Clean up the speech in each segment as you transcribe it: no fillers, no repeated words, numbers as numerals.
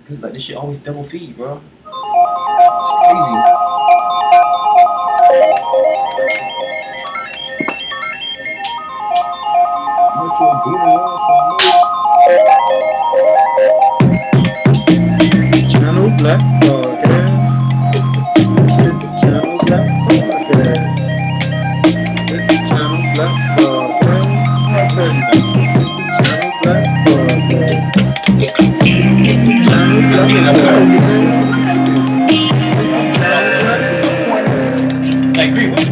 Like this shit always double feed, bro. It's crazy. Channel Black Podcast. It's the Channel Black Podcast. It's the Channel Black Podcast. It's the Channel Black Podcast. It's the Channel Black Podcast. It's the Channel Black Podcast. Like, Greene, what? It's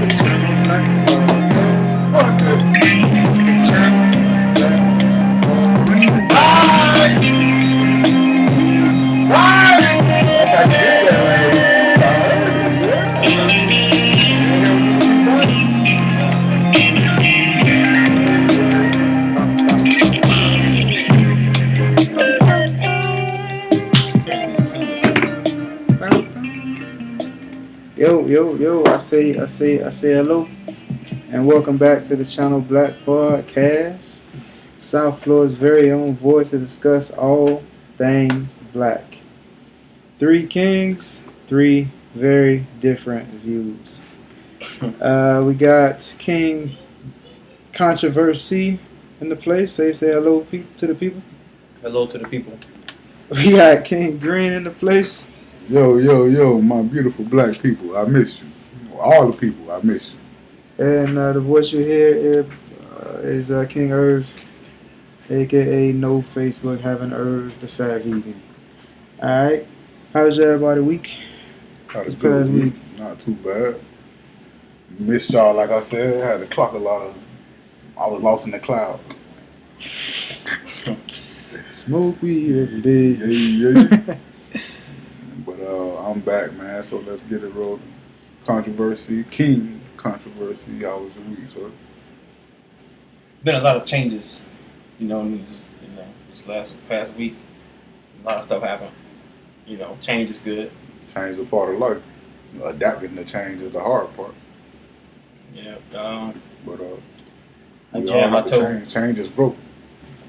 the Channel Black Podcast. It's the Channel Black Yo, I say hello and welcome back to the Channel Black Podcast, South Florida's very own voice to discuss all things black. 3 kings, 3 very different views. We got King Controversy in the place. Say hello to the people. Hello to the people. We got King Greene in the place. Yo, my beautiful black people, I miss you. All the people, I miss you. And the voice you hear is King Irv, a.k.a. No Facebook Having Irv the Fat Vegan. Alright, how's everybody week? This past week? Not too bad. Missed y'all, like I said. I had to clock a lot of... I was lost in the cloud. Smoke weed every day. Yeah. But I'm back, man, so let's get it rolling. Controversy, King Controversy, y'all was a week, so... Been a lot of changes, this past week. A lot of stuff happened. Change is good. Change is a part of life. Adapting to change is the hard part. Yeah. But I jammed my toe. Change is broke.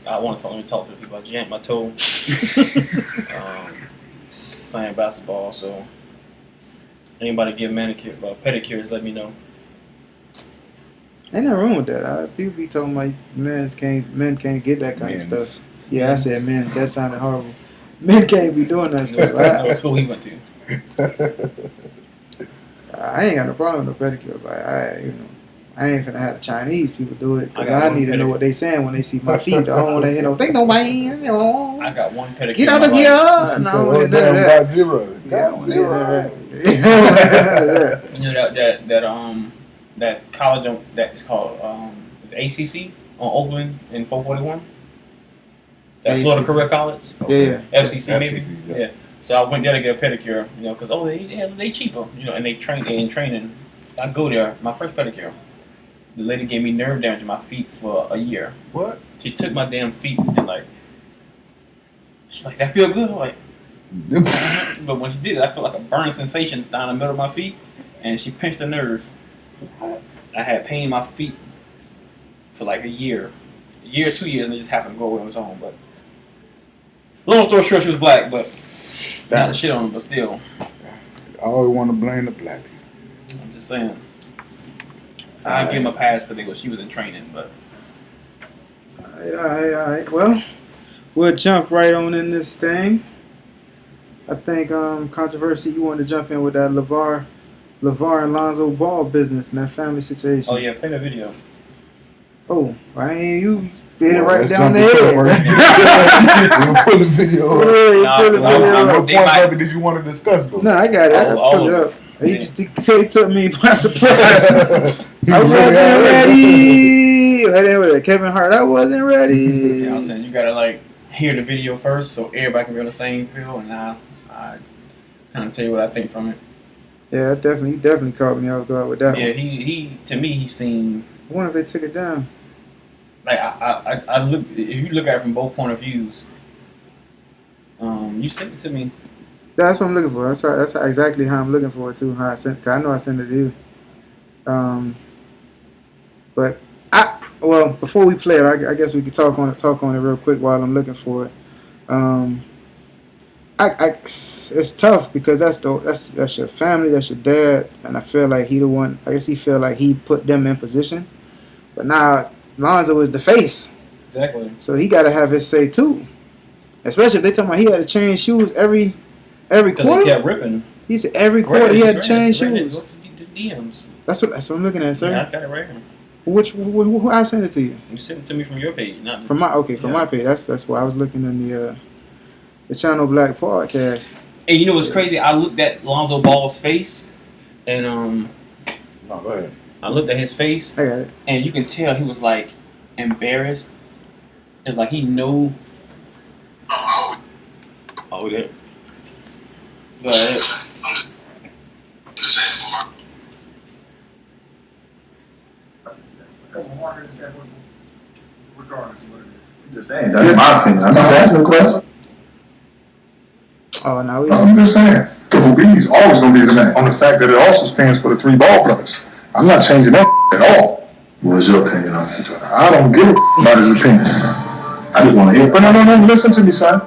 I want to talk to the people. I jammed my toe. Playing basketball, so anybody give manicure pedicures, let me know. Ain't nothing wrong with that. People be talking about men can't get that kind of stuff. Yeah, I said men. That sounded horrible. Men can't be doing that stuff. What school he went to? I ain't got no problem with no pedicure, but I ain't finna have the Chinese people do it because I need to know what they saying when they see my feet. I don't want to hear no thing no man. I got one pedicure. Get out of here! No, I don't hear none of that. Zero. Yeah, I don't hear none of that. That college that is called it's ACC on Oakland in 441. That Florida Career College. Yeah. FCC maybe. Yeah. So I went there to get a pedicure, because they cheaper, and they train in training. I go there, my first pedicure. The lady gave me nerve damage in my feet for a year. What? She took my damn feet and she's like, that feel good? I'm like, but when she did it, I felt like a burning sensation down the middle of my feet, and she pinched the nerve. I had pain in my feet for like a year, 2 years, and it just happened to go away on its own. But long story short, she was black, but not the shit on her, but still. I always want to blame the black people. I'm just saying. I give him a pass because she was in training, but. All right. Well, we'll jump right on in this thing. I think Controversy, you wanted to jump in with that Lavar and Lonzo Ball business and that family situation. Oh yeah, play the video. Oh, you did it right down there. You pull the video up. What points of it did you want to discuss though? No, I got it. I pulled it up. He took me by surprise. I wasn't ready. Kevin Hart, I wasn't ready. You know what I'm saying? You gotta hear the video first so everybody can be on the same feel, and I kind of tell you what I think from it. Yeah, he definitely caught me off guard with that one. Yeah, he to me he seemed. I wonder if they took it down. I look. If you look at it from both point of views, you sent it to me. Yeah, that's what I'm looking for. That's exactly how I'm looking for it too. How I sent, cause I know I sent it to you. But before we play it, I guess we could talk on it real quick while I'm looking for it. it's tough because that's your family, that's your dad, and I feel like he the one. I guess he feel like he put them in position, but now Lonzo is the face, Exactly. so he got to have his say too. Especially if they talking about he had to change shoes every quarter. He kept ripping. He said every quarter he had to change shoes. The DMs. That's what I'm looking at, sir. Yeah, I got it right here. Who I sent it to you? You sent it to me from your page, not From my page. That's why I was looking in the Channel Black podcast. And you know what's crazy? I looked at Lonzo Ball's face, and No, go ahead. I looked at his face, I got it. and you can tell he was like embarrassed. It's like he knew. Oh, yeah. Go ahead. Regardless of what it is. Just saying, that's my opinion. I'm just asking a question. Oh, now I'm just saying, Triple B is always going to be the man. On the fact that it also stands for the 3 Ball brothers. I'm not changing that at all. What's your opinion on that? I don't give a about his opinion. I just want to hear. But no, listen to me, son.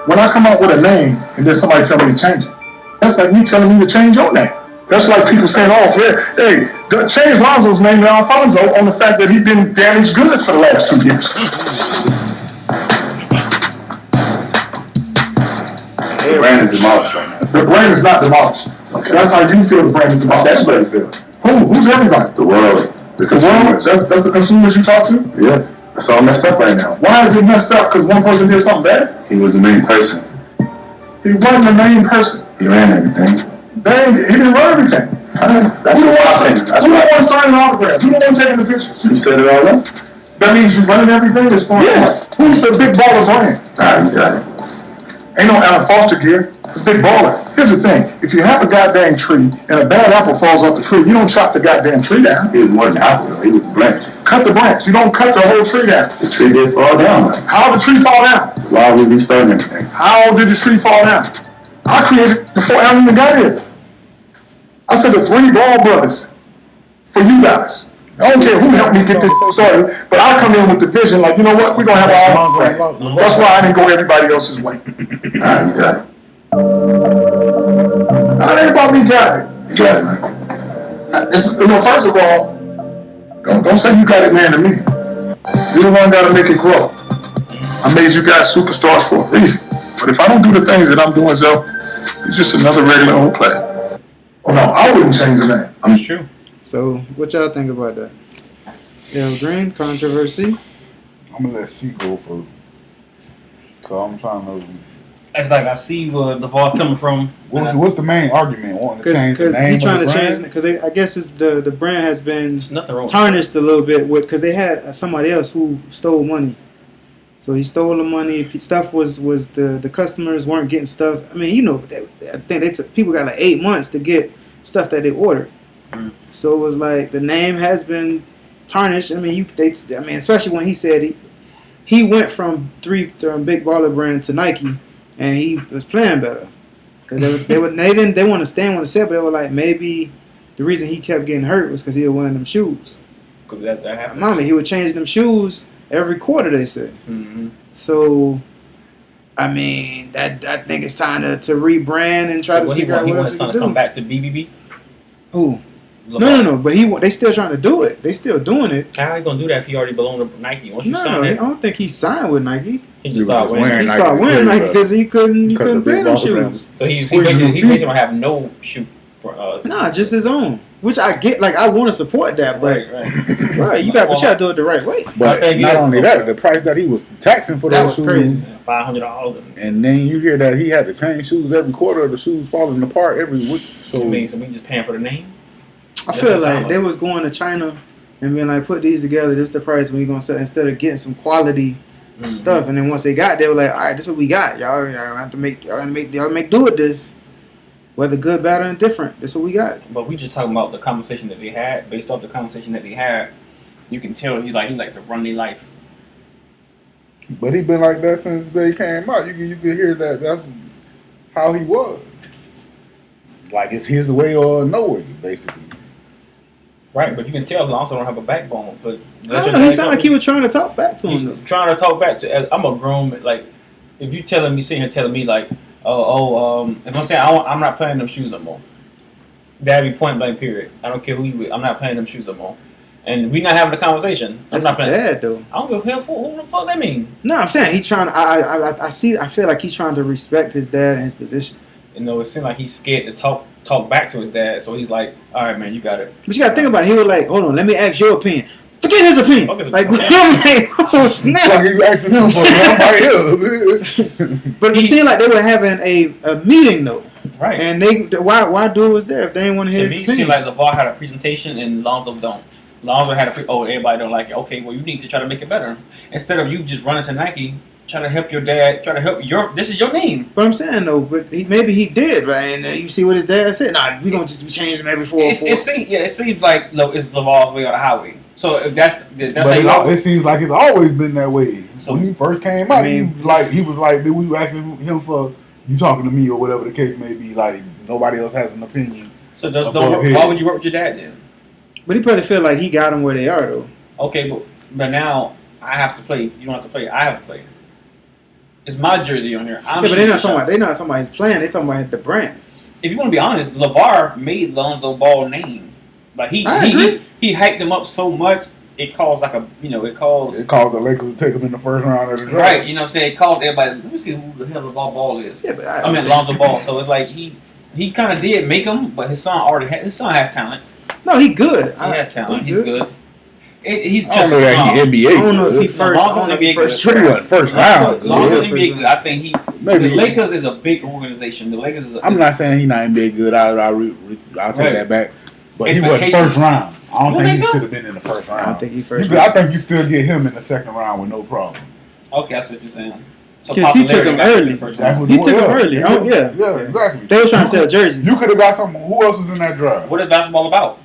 When I come out with a name and then somebody tell me to change it, that's like me telling me to change your name. That's like people saying, oh, hey, change Lonzo's name to Alfonso on the fact that he's been damaged goods for the last 2 years. The brand is demolished right now. The brand is not demolished. Okay. That's how you feel the brand is demolished. That's everybody feel. Who's everybody? The world. The world? That's the consumers you talk to? Yeah. That's all messed up right now. Why is it messed up? Because one person did something bad? He was the main person. He wasn't the main person. He ran everything. Dang, he didn't run everything. That's what I'm saying. Who don't want to sign autographs? Who don't want to take the pictures? You said it all up. That means you're running everything as far as who's the big baller brand? Alright, you got it. Ain't no Alan Foster gear. It's big baller. Here's the thing. If you have a goddamn tree and a bad apple falls off the tree, you don't chop the goddamn tree down. He was more than apple though. He was the branch. Cut the branch. You don't cut the whole tree down. The tree did fall down. How did the tree fall down? Why would we start everything? How did the tree fall down? I created it before Alan even got here. I said the 3 Ball brothers for you guys. I don't care who helped me get this started, but I come in with the vision like, you know what, we're going to have our own brand. That's why I didn't go everybody else's way. Alright, you got it. It ain't about me got it. You got it, man. First of all, don't say you got it, man, to me. You're the one got to make it grow. I made you guys superstars for a reason. But if I don't do the things that I'm doing, Joe, it's just another regular old player. Oh no, I wouldn't change the name. It's true. So, what y'all think about that? Green controversy. I'm gonna let C go first. So I'm trying to. It's like I see where the ball's coming from. What's the main argument? Wanting to change the name? He's trying of the to brand? change because I guess it's the brand has been There's nothing wrong with tarnished a little bit with because they had somebody else who stole money. So he stole the money. Stuff was the customers weren't getting stuff. I mean, you know, I think they took people got like 8 months to get stuff that they ordered. So it was like the name has been tarnished. I mean, especially when he said he went from big baller brand to Nike, and he was playing better because they didn't want to stand what it said, but they were like maybe the reason he kept getting hurt was because he was wearing them shoes. Because that happens. Mommy, he would change them shoes every quarter. They said. Mm-hmm. So, I mean, I think it's time to rebrand and try to figure out what else we can do. Come back to BBB. Who? No. But they still trying to do it. They still doing it. How are you gonna do that if he already belonged to Nike? Once you sign I don't think he signed with Nike. He just started wearing. He started wearing Nike because he couldn't wear them shoes. So he basically gonna have no shoe. Nah, just his own. Which I get. Like I want to support that, but right, you got to do it the right way. But not only that, the price that he was taxing for those shoes, crazy. $500. And then you hear that he had to change shoes every quarter. The shoes falling apart every week. So we just paying for the name. I feel like they was going to China and being like, put these together. This is the price we're gonna sell instead of getting some quality stuff. And then once they got, they were like, all right, this is what we got. Y'all have to make do with this, whether good, bad, or indifferent. This is what we got. But we just talking about the conversation that they had. Based off the conversation that they had, you can tell he like to run their life. But he been like that since they came out. You can hear that that's how he was. Like it's his way or no way, basically. Right, but you can tell Lonzo don't have a backbone. For I don't know, he sounded like he was trying to talk back to him. Trying to talk back to. I'm a grown if you sitting here telling me like, if I'm saying I'm not playing them shoes no more, that'd be point blank period. I don't care who you with. I'm not playing them shoes no more. And we not having a conversation. That's I'm not his playing. dad, though. I don't give a hell for who the fuck that mean. No, I'm saying he's trying. I feel like he's trying to respect his dad and his position. You know, it seems like he's scared to talk back to his dad. So he's like, all right, man, you got it. But you got to think about it. He was like, hold on, let me ask your opinion. Forget his opinion. Okay, Like, I'm like, oh snap. Like you asking him for I'm right here. But it seemed like they were having a meeting though. Right. And why dude was there if they didn't want to hear his To me, it opinion? seemed like Lavar had a presentation and Lonzo don't. Lonzo had everybody don't like it. Okay, well, you need to try to make it better. Instead of you just running to Nike, try to help your dad, try to help this is your name. But I'm saying though, maybe he did, right? And you see what his dad said. Nah, we gonna just change him every 4 or 4. It seems like it's Lavar's way on the highway. So if that's but it seems like it's always been that way. So when he first came out, he was like, we were asking him for you talking to me or whatever the case may be. Like nobody else has an opinion. So why would you work with your dad then? But he probably feel like he got them where they are though. Okay, but now I have to play. You don't have to play. I have to play. It's my jersey on here. But they're not talking about his plan. They're talking about the brand. If you want to be honest, Lavar made Lonzo Ball name. Like he hyped him up so much, it caused it caused the Lakers to take him in the first round of the draft. Right, you know what I'm saying? It caused everybody. Let me see who the hell Lavar Ball is. Yeah, but I mean Lonzo Ball. So it's like he kind of did make him, but his son has talent. No, he good. He has talent. He's good. He's just I don't know that he NBA. I don't know if he first. Lonzo NBA first round. Lonzo NBA good. I think Maybe the Lakers is a big organization. The Lakers is. I'm not saying he's not NBA good. I'll take that back. But he was first round. I don't think he should have been in the first round. I don't think he first. I think you still get him in the second round with no problem. Okay, that's what you're saying. Because he took him early. He took him early. Yeah, exactly. They were trying to sell jerseys. You could have got some. Who else was in that draft? What is basketball about?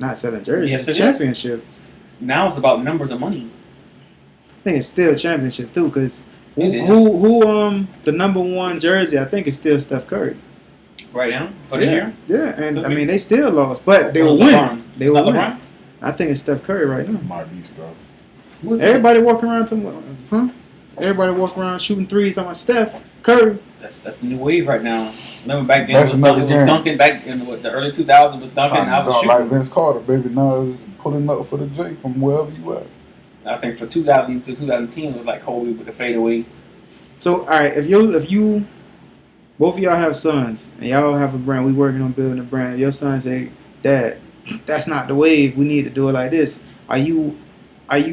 Not selling jerseys. Yes, it's championships. Now it's about numbers and money. I think it's still championships too, because who the number 1 jersey? I think it's still Steph Curry. Right now for this year. Yeah, and I mean they still lost, but they were winning. They were winning. I think it's Steph Curry right now. Might be stuff. Everybody walking around Everybody walking around shooting threes. I'm like Steph Curry. That's the new wave right now. Remember back then That's it was Duncan back in the early 2000s with Duncan. I was shooting like Vince Carter, baby. Now it's pulling up for the J from wherever you at. I think for 2000 to 2010 it was like Kobe with the fadeaway. So all right, if you both of y'all have sons and y'all have a brand, we working on building a brand. If your son say, "Dad, that's not the wave. We need to do it like this." Are you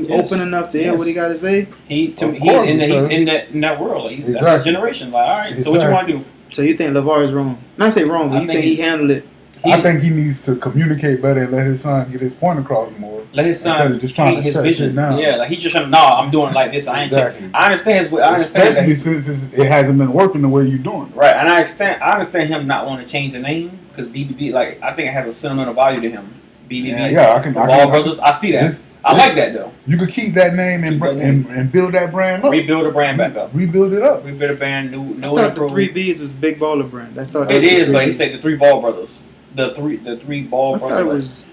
open enough to hear what he got to say? He's in that world. That's his generation. Like, all right, so what you want to do? So you think Lavar is wrong? Not say wrong, but you think he handled it? I think he needs to communicate better and let his son get his point across more. Let his son instead of just trying to shut shit down. Yeah, like he's just trying to. I'm doing it like this. I ain't. Exactly. I understand. Especially since it hasn't been working the way you're doing. Right, and I understand him not wanting to change the name because BBB. Like I think it has a sentimental value to him. BBB. Yeah, I can. Ball Brothers. I see that. I like that though. You could keep that name and build that brand up. Rebuild the brand back up. Rebuild it up. Rebuild a brand new. I thought the 3 Bs was Big Baller Brand. It is, but he said the 3 Ball Brothers. The three Ball Brothers. I thought it was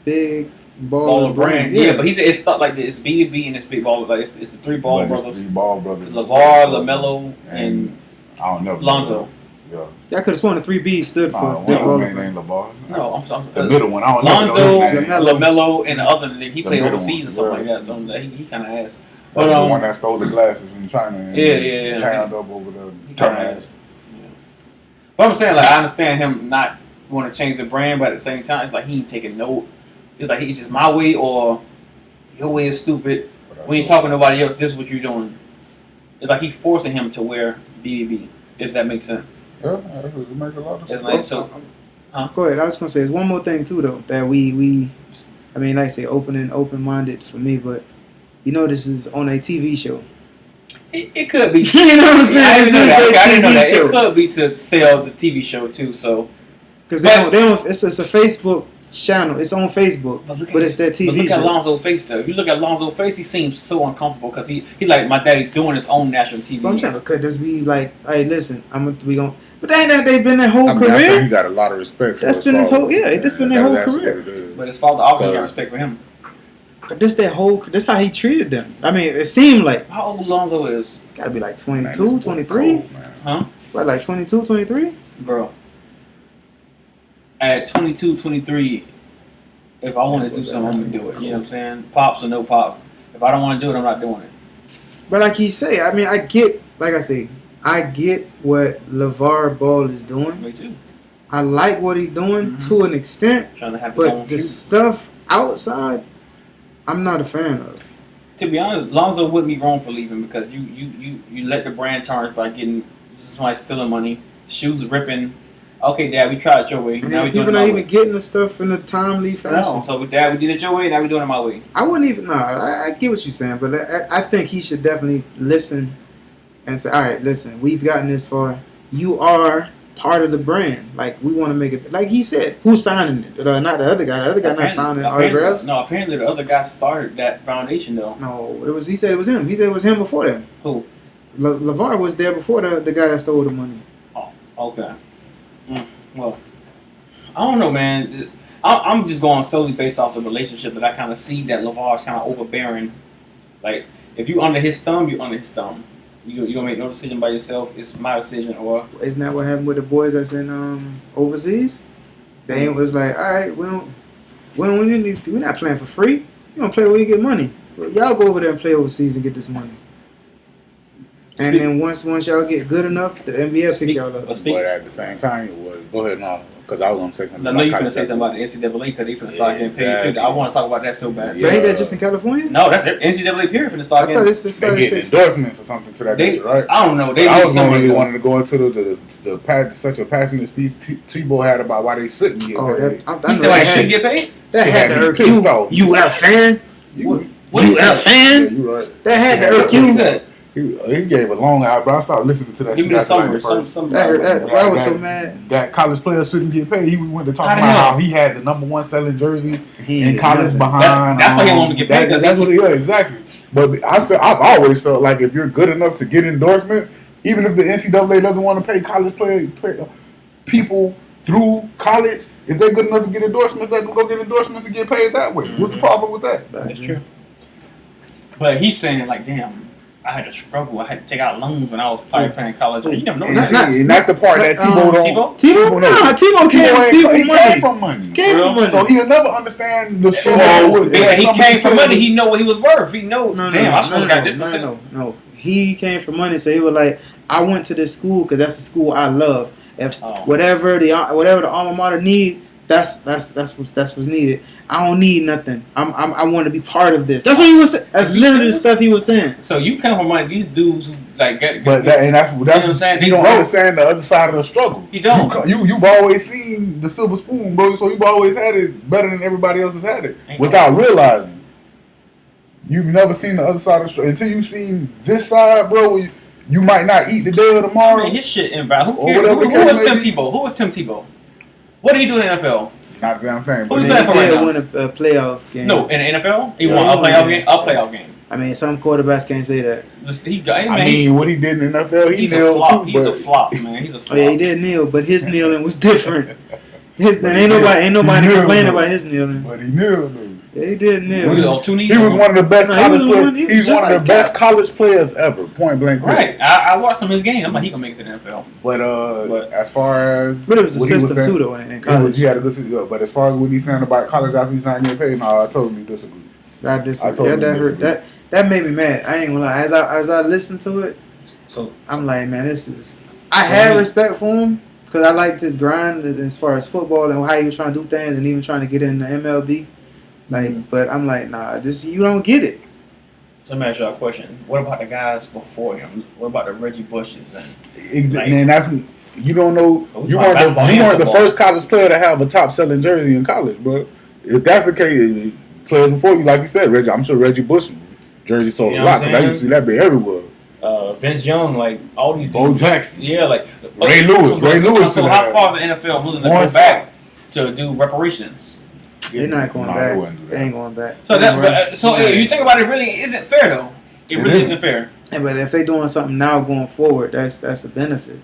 Big Baller Brand. Yeah, but he said it's stuff like this. It's BBB and it's Big Baller. Like it's the 3 Ball Brothers. 3 Ball Brothers. Lavar, LaMelo, and I don't know. Lonzo. Yeah. I could have sworn the 3 Bs stood for Big Baller Brand. Lavar. No, I'm sorry. The middle one. I don't know. Lonzo, LaMelo, and the other. He played overseas or something like that. So he kind of asked. But the one that stole the glasses in China and turned up over there. He kind of asked. But I'm saying, like, I understand him not want to change the brand, but at the same time, it's like he ain't taking note. It's like it's just my way or your way is stupid. We ain't talking to nobody else. This is what you're doing. It's like he's forcing him to wear BBB, if that makes sense. Yeah, it makes a lot of sense. Like, so, Go ahead. I was gonna say there's one more thing too though that we I mean, like I say, open-minded for me, but you know this is on a TV show. It could be. You know what I'm saying? I didn't know that. It could be to sell the TV show too. So because they don't. It's a Facebook channel. It's on Facebook, but it's their TV show. Look at Lonzo's face though. If you look at Lonzo's face, he seems so uncomfortable because he's like my daddy's doing his own national TV. But I'm saying, could this be like, hey, listen, we gonna. But they've been their whole career. I think he got a lot of respect. That's been his whole. Yeah, that's been their whole career. But his father obviously got respect for him. But this how he treated them. I mean, it seemed like How old Lonzo is? gotta be like Man, 22, this boy 23. cold, man. Huh? What, like 22, 23? Bro. At 22, 23, if I want to do something, I'm going to do it. You know what I'm saying? Pops or no pops. If I don't want to do it, I'm not doing it. But like he say, I mean, I get what LeVar Ball is doing. Me too. I like what he's doing to an extent, Trying to have his own but the shoe. stuff outside, I'm not a fan of. To be honest, Lonzo wouldn't be wrong for leaving because you let the brand tarnish by getting somebody stealing money, shoes ripping. Okay, Dad, we tried it your way. And Now then we doing people it not my even way. getting the stuff in a timely fashion. No, so with Dad, we did it your way. Now we doing it my way. I wouldn't even. No, I get what you're saying, but I think he should definitely listen and say, "All right, listen, we've gotten this far. You are part of the brand. Like we want to make it. Like he said, who's signing it? Not the other guy. The other guy not signing autographs. No, apparently the other guy started that foundation though. No, it was. He said it was him. He said it was him before them. Who? LeVar was there before the guy that stole the money. Oh, okay. Well, I don't know, man. I'm just going solely based off the relationship that I kind of see that LeVar's kind of overbearing. Like, if you under his thumb, you under his thumb. You gonna make no decision by yourself. It's my decision, or Isn't that what happened with the boys that's in overseas? They was like, all right, we're not playing for free. You gonna play where you get money. Well, y'all go over there and play overseas and get this money. And then once y'all get good enough, the NBA pick y'all up. But at the same time, it was go ahead now, because I was gonna say something. I know you're about gonna say something about the NCAA because they finna start getting paid too. I want to talk about that so bad. So ain't that just in California? No, that's it. NCAA period finna start I thought getting. it's They started get endorsements or something to that nature, right? I don't know. They I need was some really money. wanted to go into the such a passionate speech Tebow had about why they shouldn't get paid. He said like shouldn't get paid. That had to irk pissed you. off. You a fan? What he You a said? fan? Yeah, you right. That had to irk What he you. said? He gave a long eyebrow. I stopped listening to that. Give shit me the after, like, summary. the first- Some I was so mad. That college players shouldn't get paid. He went to talk How the about hell? how he had the #1 selling jersey He in ain't college nothing. behind. That's why he wanted to get paid, 'cause That's what. Yeah, exactly. But I've always felt like if you're good enough to get endorsements, even if the NCAA doesn't want to pay college people through college, if they're good enough to get endorsements, let them go get endorsements and get paid that way. What's the problem with that? That's true. But he's saying like, damn, I had to struggle. I had to take out loans when I was playing college. You never know. And, That. see, and that's the part that Tebow don't. Tebow? Tebow Came from money. Came from money. So he'll never understand the struggle. Well, with he some came of from these money. players. He know what he was worth. He know. Damn, I should have got this. No. He came from money, so he was like, I went to this school because that's the school I love. If whatever the alma mater need, that's what's needed. I don't need nothing. I want to be part of this. That's what he was saying. That's literally the stuff he was saying. So you come from money. These dudes who like get. That's what I'm saying. He don't understand the other side of the struggle. He don't. You've always seen the silver spoon, bro. So you've always had it better than everybody else has had it without realizing. You've never seen the other side of the struggle until you've seen this side, bro. You might not eat today or tomorrow. I mean, his shit invalid. Or whatever Who was Tim Tebow? Who was Tim Tebow? What did he do in the NFL? Not a damn thing. Who's He playing for right did now? win a playoff game. No, in the NFL, he Yeah, won he a won playoff a game. A playoff game. I mean, some quarterbacks can't say that. He got. I mean, what he did in the NFL, he he's a nailed flop. too. He's a But flop, man. He's a Oh flop. yeah, he did kneel, but his kneeling was different. Ain't nobody complaining about his kneeling. But he kneeled, though. Yeah, he did kneel. Was it on 2 knees? He was one of the best No, he college was players. one- he was He's just one of like the best Cap. college players ever. Point blank. Right. I watched some of his game. I'm like, he gonna make it to the NFL. But as far as But it was a what he system saying, too, though, in college. he had a good system. But as far as what he's saying about college athletes not getting paid, no, I totally disagree. I disagree. totally That hurt. disagree. That made me mad. I ain't gonna lie. As I listened to it, So I'm like, man, this is. I had respect for him because I liked his grind as far as football and how he was trying to do things and even trying to get in the MLB. Like, but I'm like, nah, you don't get it. So let me ask you a question. What about the guys before him? What about the Reggie Bushes and Exactly. Man, that's you don't know. We You talking weren't basketball the and football. first college player to have a top selling jersey in college, bro. If that's the case, players before you, like you said, Reggie, I'm sure Reggie Bush jersey sold You a know lot. what I'm 'Cause I saying? used to see that be everywhere. Vince Young, like all these Bo dudes. Jackson. Yeah, like Ray Lewis. Ray Lewis So should how have. far is the NFL willing to One go back to do reparations? They're not going No, they back. wouldn't do They ain't going back. So They ain't right. if you think about it, really isn't fair though. It really isn't fair. Yeah, but if they doing something now going forward, that's a benefit.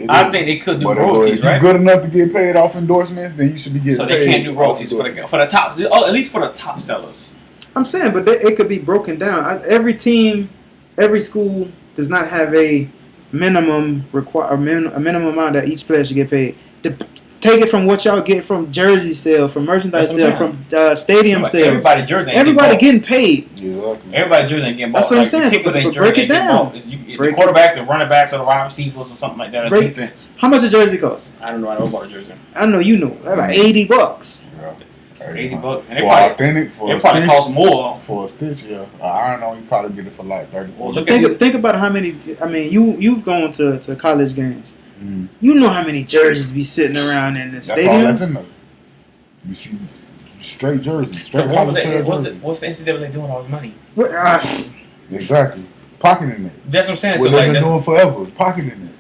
I think they could do But royalties, if you're right? good enough to get paid off endorsements, then you should be getting So paid. they can't do off royalties endorsements. for the top, at least for the top sellers. I'm saying, but it could be broken down. Every team, every school does not have a minimum a minimum amount that each player should get paid. Take it from what y'all get from jersey sale, from merchandise sale, from stadium sales. Everybody getting paid. Yeah, everybody jersey ain't getting bought. That's what I'm saying. But break it down. The quarterback, the running backs, or the wide receivers, or something like that. Defense. How much a jersey costs? I don't know. I don't know about a jersey. I know you know. That's like $80. $80. And it probably costs more for a stitch. Yeah, I don't know. You probably get it for like 30. Well, think about how many. I mean, you've gone to college games. Mm-hmm. You know how many jerseys be sitting around in the stadiums. That's in there. You see straight jerseys. Straight what's the NCAA doing all this money? Exactly, pocketing it. That's what I'm saying. What they've been doing forever, pocketing it.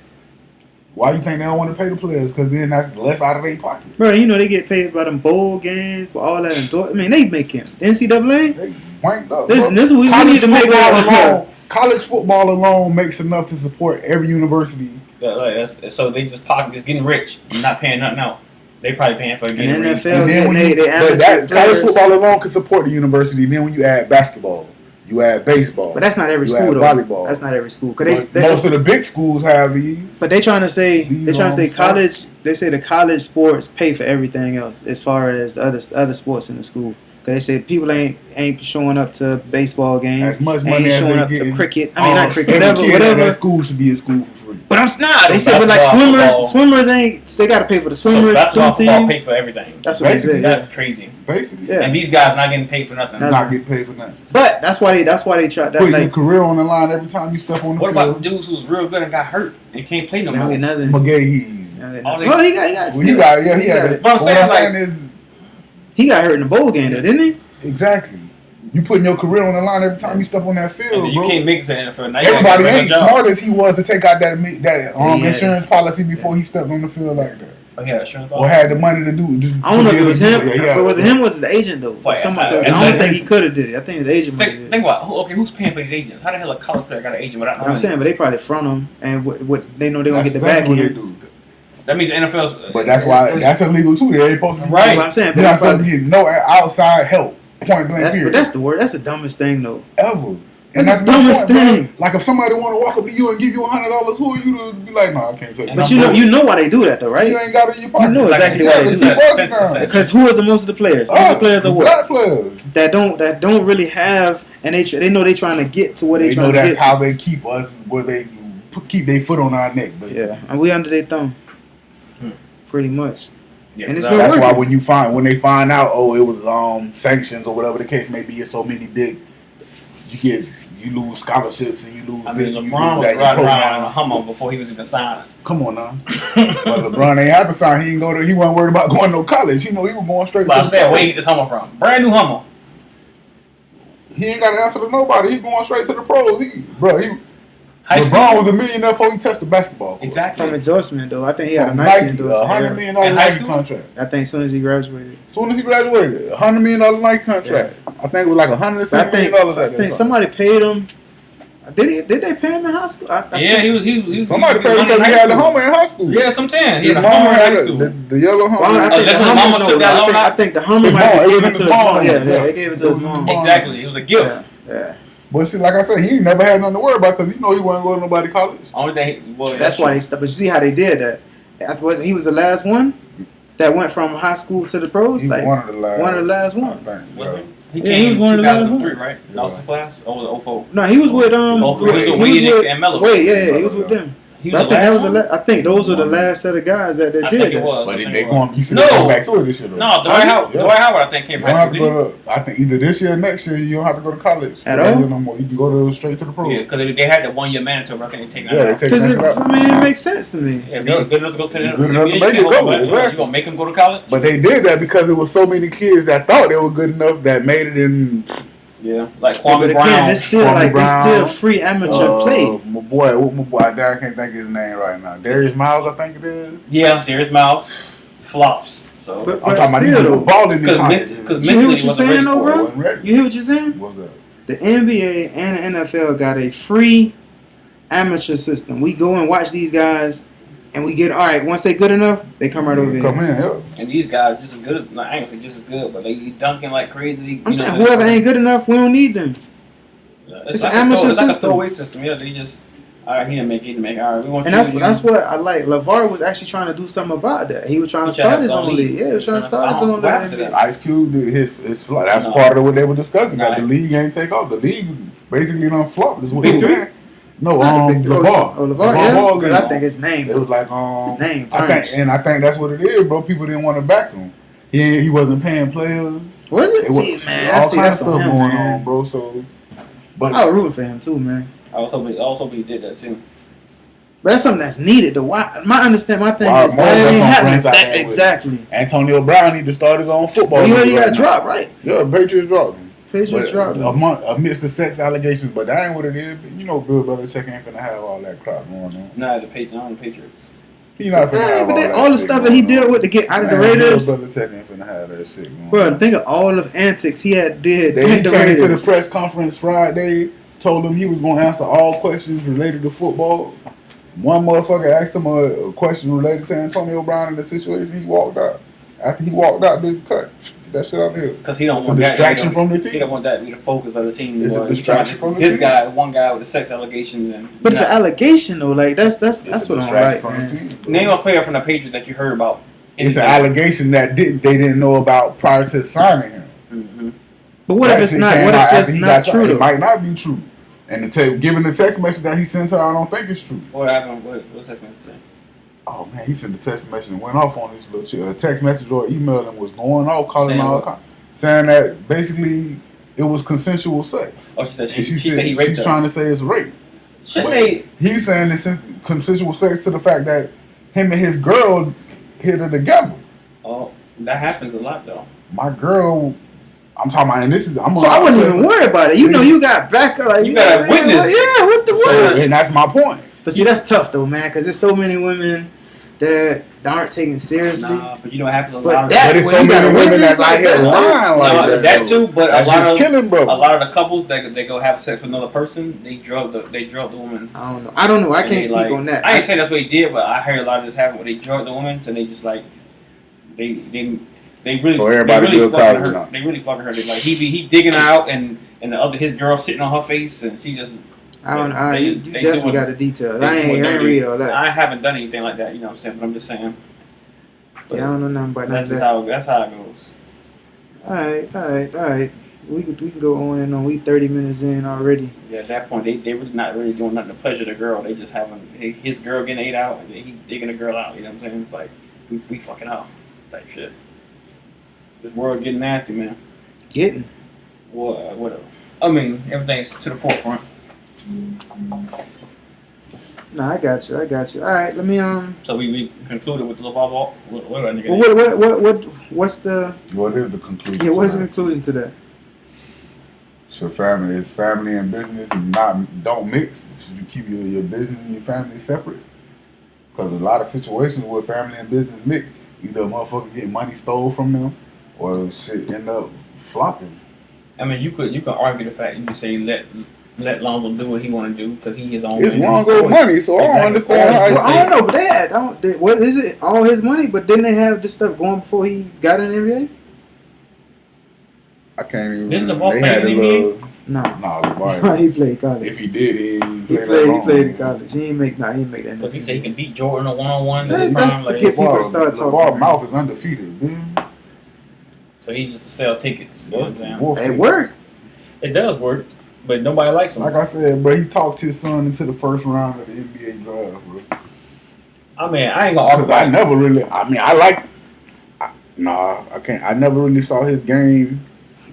Why you think they don't want to pay the players? Because then that's less out of their pocket. Bro, you know they get paid by them bowl games, for all that. I mean, they making the NCAA. They wanked up. Listen, this is what we need to make alone. College football alone makes enough to support every university. So they just getting rich, and not paying nothing out. They probably paying for getting rich. NFL, college football alone can support the university. And then when you add basketball, you add baseball. But that's not every school, though. Volleyball. That's not every school. Most of the big schools have these. But they trying to say college. They say the college sports pay for everything else as far as the other sports in the school. Because they say people ain't showing up to baseball games. As much money as showing they up get to cricket. I mean, not cricket. Whatever. That school should be a school for free. But I'm not. They said, but like swimmers ain't. They got to pay for the swimmers. That's why pay for everything. That's what they say. That's crazy. Basically, yeah. And these guys not getting paid for nothing. Not getting paid for nothing. But that's why they try that. Put your career on the line every time you step on the field. What about dudes who's real good and got hurt and can't play no more? Nothing. McGahee. Well, he got. But what I'm saying is, he got hurt in the bowl game, though, didn't he? Exactly. You putting your career on the line every time you step on that field, you bro. can't make it to the NFL. Now everybody ain't smart as he was to take out that insurance policy before he stepped on the field like that. Oh, yeah, insurance or had the money to do it. I don't know if it was him. But was it him? Was his agent though? I don't think he could have did it. I think his agent. Think about who's paying for these agents? How the hell a college player got an agent without no money? I'm saying, but they probably front them, and what they know they're gonna get the back end. That means the NFL's. But that's why that's illegal too. They ain't supposed to be right. But I'm saying, they're not supposed to be getting no outside help. Point blank. But that's the word. That's the dumbest thing though. Ever. That's the dumbest thing. Bro. Like if somebody want to walk up to you and give you $100, who are you to be like, no, I can't take it. But you know why they do that though, right? You ain't got it in your pocket. You know exactly why they do that. Because who is the most of the players? Most of the players are what? Black players that don't really have, and they know they trying to get to where they trying to get. That's how they keep us where they keep their foot on our neck. Basically. Yeah, and we under their thumb, pretty much. Yeah, and that's why when they find out, it was sanctions or whatever the case may be, it's so many big, you lose scholarships and you lose this. LeBron was riding around on a Hummer before he was even signed. Come on now, but LeBron ain't have to sign. He wasn't worried about going to college. He was going straight. But I'm saying, where he get this Hummer from? Brand new Hummer. He ain't got to answer to nobody. He going straight to the pros. LeBron was $1 million before he touched the basketball court. Exactly. From endorsement, though. I think he had a Nike endorsement. $100 million Nike contract. I think as soon as he graduated. $100 million Nike contract. Yeah. I think it was like $107 million. I think somebody paid him. Did they pay him in high school? He was. Somebody paid him because he had the Hummer in high school. Yeah, sometimes he had a Hummer in high school. The yellow Hummer. I think the Hummer might have given it to his mom. Yeah, they gave it to his mom. Exactly. It was a gift. Yeah. But see, like I said, he never had nothing to worry about because he wasn't going to nobody college. Only thing, that's why they stopped. But you see how they did that? He was the last one that went from high school to the pros. He was one of the last ones. He came in 2003, right? Yeah. That was his class. Or was it 04? No, he was with He was with Wade and Melo. Wait, he was with them. I think those were the last set of guys that did that. But they going. You should go back to it this year though. No, Dwight Howard. I think came back. I think either this year or next year you don't have to go to college at all. No more. You can go straight to the pro. Yeah, because they had that 1 year mandatory. I think they take that. Yeah, they take that. It makes sense to me. Yeah, good enough to go to the good enough to make it go. Exactly. You gonna make them go to college? But they did that because it was so many kids that thought they were good enough that made it in. Yeah, like Kwame Brown. Again, it's still free amateur play. My boy, I can't think of his name right now. Darius Miles, I think it is. Yeah, Darius Miles flops. So but I'm talking about the ball in the college. You hear what you're saying, though, bro? You hear what you're saying? What's that? The NBA and the NFL got a free amateur system. We go and watch these guys and we get all right. Once they good enough, they come right over Come here. in, yeah. And these guys just as good as, I ain't gonna say just as good, but they dunking like crazy. I'm saying whoever ain't good enough, we don't need them. It's an amateur It's like a system. throwaway system. Yeah, they just, all right, he didn't make it. All right, we want And you. that's what I like. Lavar was actually trying to do something about that. He was trying to He tried start to his have his own own league. league. Yeah, he was trying to start his own What happened to league. that? Ice Cube did his flight. That's No. part of what they were discussing. That Nah. the league ain't take off. The league basically done flopped. Is what Big he three? saying. No, Not the big three. LeVar. Oh, LeVar, LeVar yeah. Ball Because league. I think his name. It was like His name I tarnished. think that's what it is, bro. People didn't want to back him. He wasn't paying players. Was it? It See, was man, all I see kind of that's on stuff him, going man. on, bro. So, but I was rooting for him too, man. I was hoping he did that too. But that's something that's needed. My thing Why is why more that ain't that's on happening. friends out That, there with exactly. Antonio Brown need to start his own football. Well, you heard he league got right now. dropped, right? Yeah, Patriots dropped him. Patriots dropped him. Amidst the sex allegations, but that ain't what it is. You know, Bill Belichick ain't gonna have all that crap going on. Not the Patriots. He not gonna Yeah, have but all that all the shit stuff that he going did on. with to get out of the Man, Raiders. Bill Belichick ain't gonna have that shit going Bro, on. think of all of antics he had did He with the came to the Raiders. press conference Friday, told him he was gonna answer all questions related to football. One motherfucker asked him a question related to Antonio Brown and the situation. He walked out. After he walked out, bitch, cut. Get that shit out of here. Because he don't It's a want that. distraction from the He don't team. want that to be the focus of the team. It's a anymore. distraction from the This team. guy, one guy with the sex allegations, and But it's an nah. allegation though. Like that's It's what a I don't distraction like, from the man. team, bro. Name a player from the Patriots that you heard about. It's an allegation that they didn't know about prior to signing him. Mm-hmm. But what That if it's shit not? came What out if after it's he not got true signed. It though? might not be true. And given the text message that he sent her, I don't think it's true. What happened? What's that going to say? Oh man, he sent the text message and went off on this little shit. A text message or email and was going off, calling Saying all what? kinds, saying that basically it was consensual sex. Oh, she said And she said he raped she's her. trying to say it's rape. Shouldn't But they? he's saying it's consensual sex to the fact that him and his girl hit her together. Oh, that happens a lot though. My girl, I'm talking about, and this is So I wouldn't even worry about it. You know, you got backup. Like You got a witness. Yeah, what the So, what? and that's my point. But see, that's tough though, man, because there's so many women that aren't taken seriously. Nah, but you know what happens a But lot of that- But it's when so you got many a women witness that's out like here that, lying like no, that. that too, but That's a lot just of killing, bro. a lot of the couples that they go have sex with another person, they drug the woman. I don't know. I don't know. I And can't they, speak like, on that. I ain't saying that's what he did, but I heard a lot of this happen where they drug the woman, so they just like they really So everybody they really Bill fucking Cosby her. now. They really fucking her. They, like he digging her out and the other his girl sitting on her face and she just. I don't. You they definitely doing- got the details. they I doing ain't dirty. read all that. I haven't done anything like that, you know what I'm saying, but I'm just saying. Yeah, I don't know nothing about That's that. just how it goes. All right. We can go on and on. We 30 minutes in already. Yeah, at that point, they really not really doing nothing to pleasure the girl. They just having his girl getting ate out, and then he digging the girl out. You know what I'm saying? It's like we fucking up type shit. This world getting nasty, man. Getting. Well, whatever. I mean, everything's to the forefront. Nah, I got you. All right, let me So we concluded with the Lavar Ball. What do I nigga? Well, what's the What is the conclusion? yeah? What is the tonight? conclusion to that? So family is family and business, and don't mix. Should you keep your business and your family separate? Because a lot of situations where family and business mix, either a motherfucker get money stole from them, or shit end up flopping. I mean, you could argue the fact you could say let Lonzo do what he want to do because he his own. It's man. Lonzo's money, so I don't Exactly. understand how. Well, I don't know, but what is it? All his money, but didn't they have this stuff going before he got in the NBA? I can't even. Didn't the ball They play had a in the little. No, Nah, LeVar. he played college. If he did, he He played in college. He ain't make that. Because he said he can beat Jordan on one-on-one. That's to get people to start talking. LeVar's mouth is undefeated, man. So he just to sell tickets. You know what I'm saying? Wolf It ticket. worked. It does work, but nobody likes him. Like I said, bro, he talked his son into the first round of the NBA draft, bro. I mean, I ain't gonna argue. Because I never really, I can't. I never really saw his game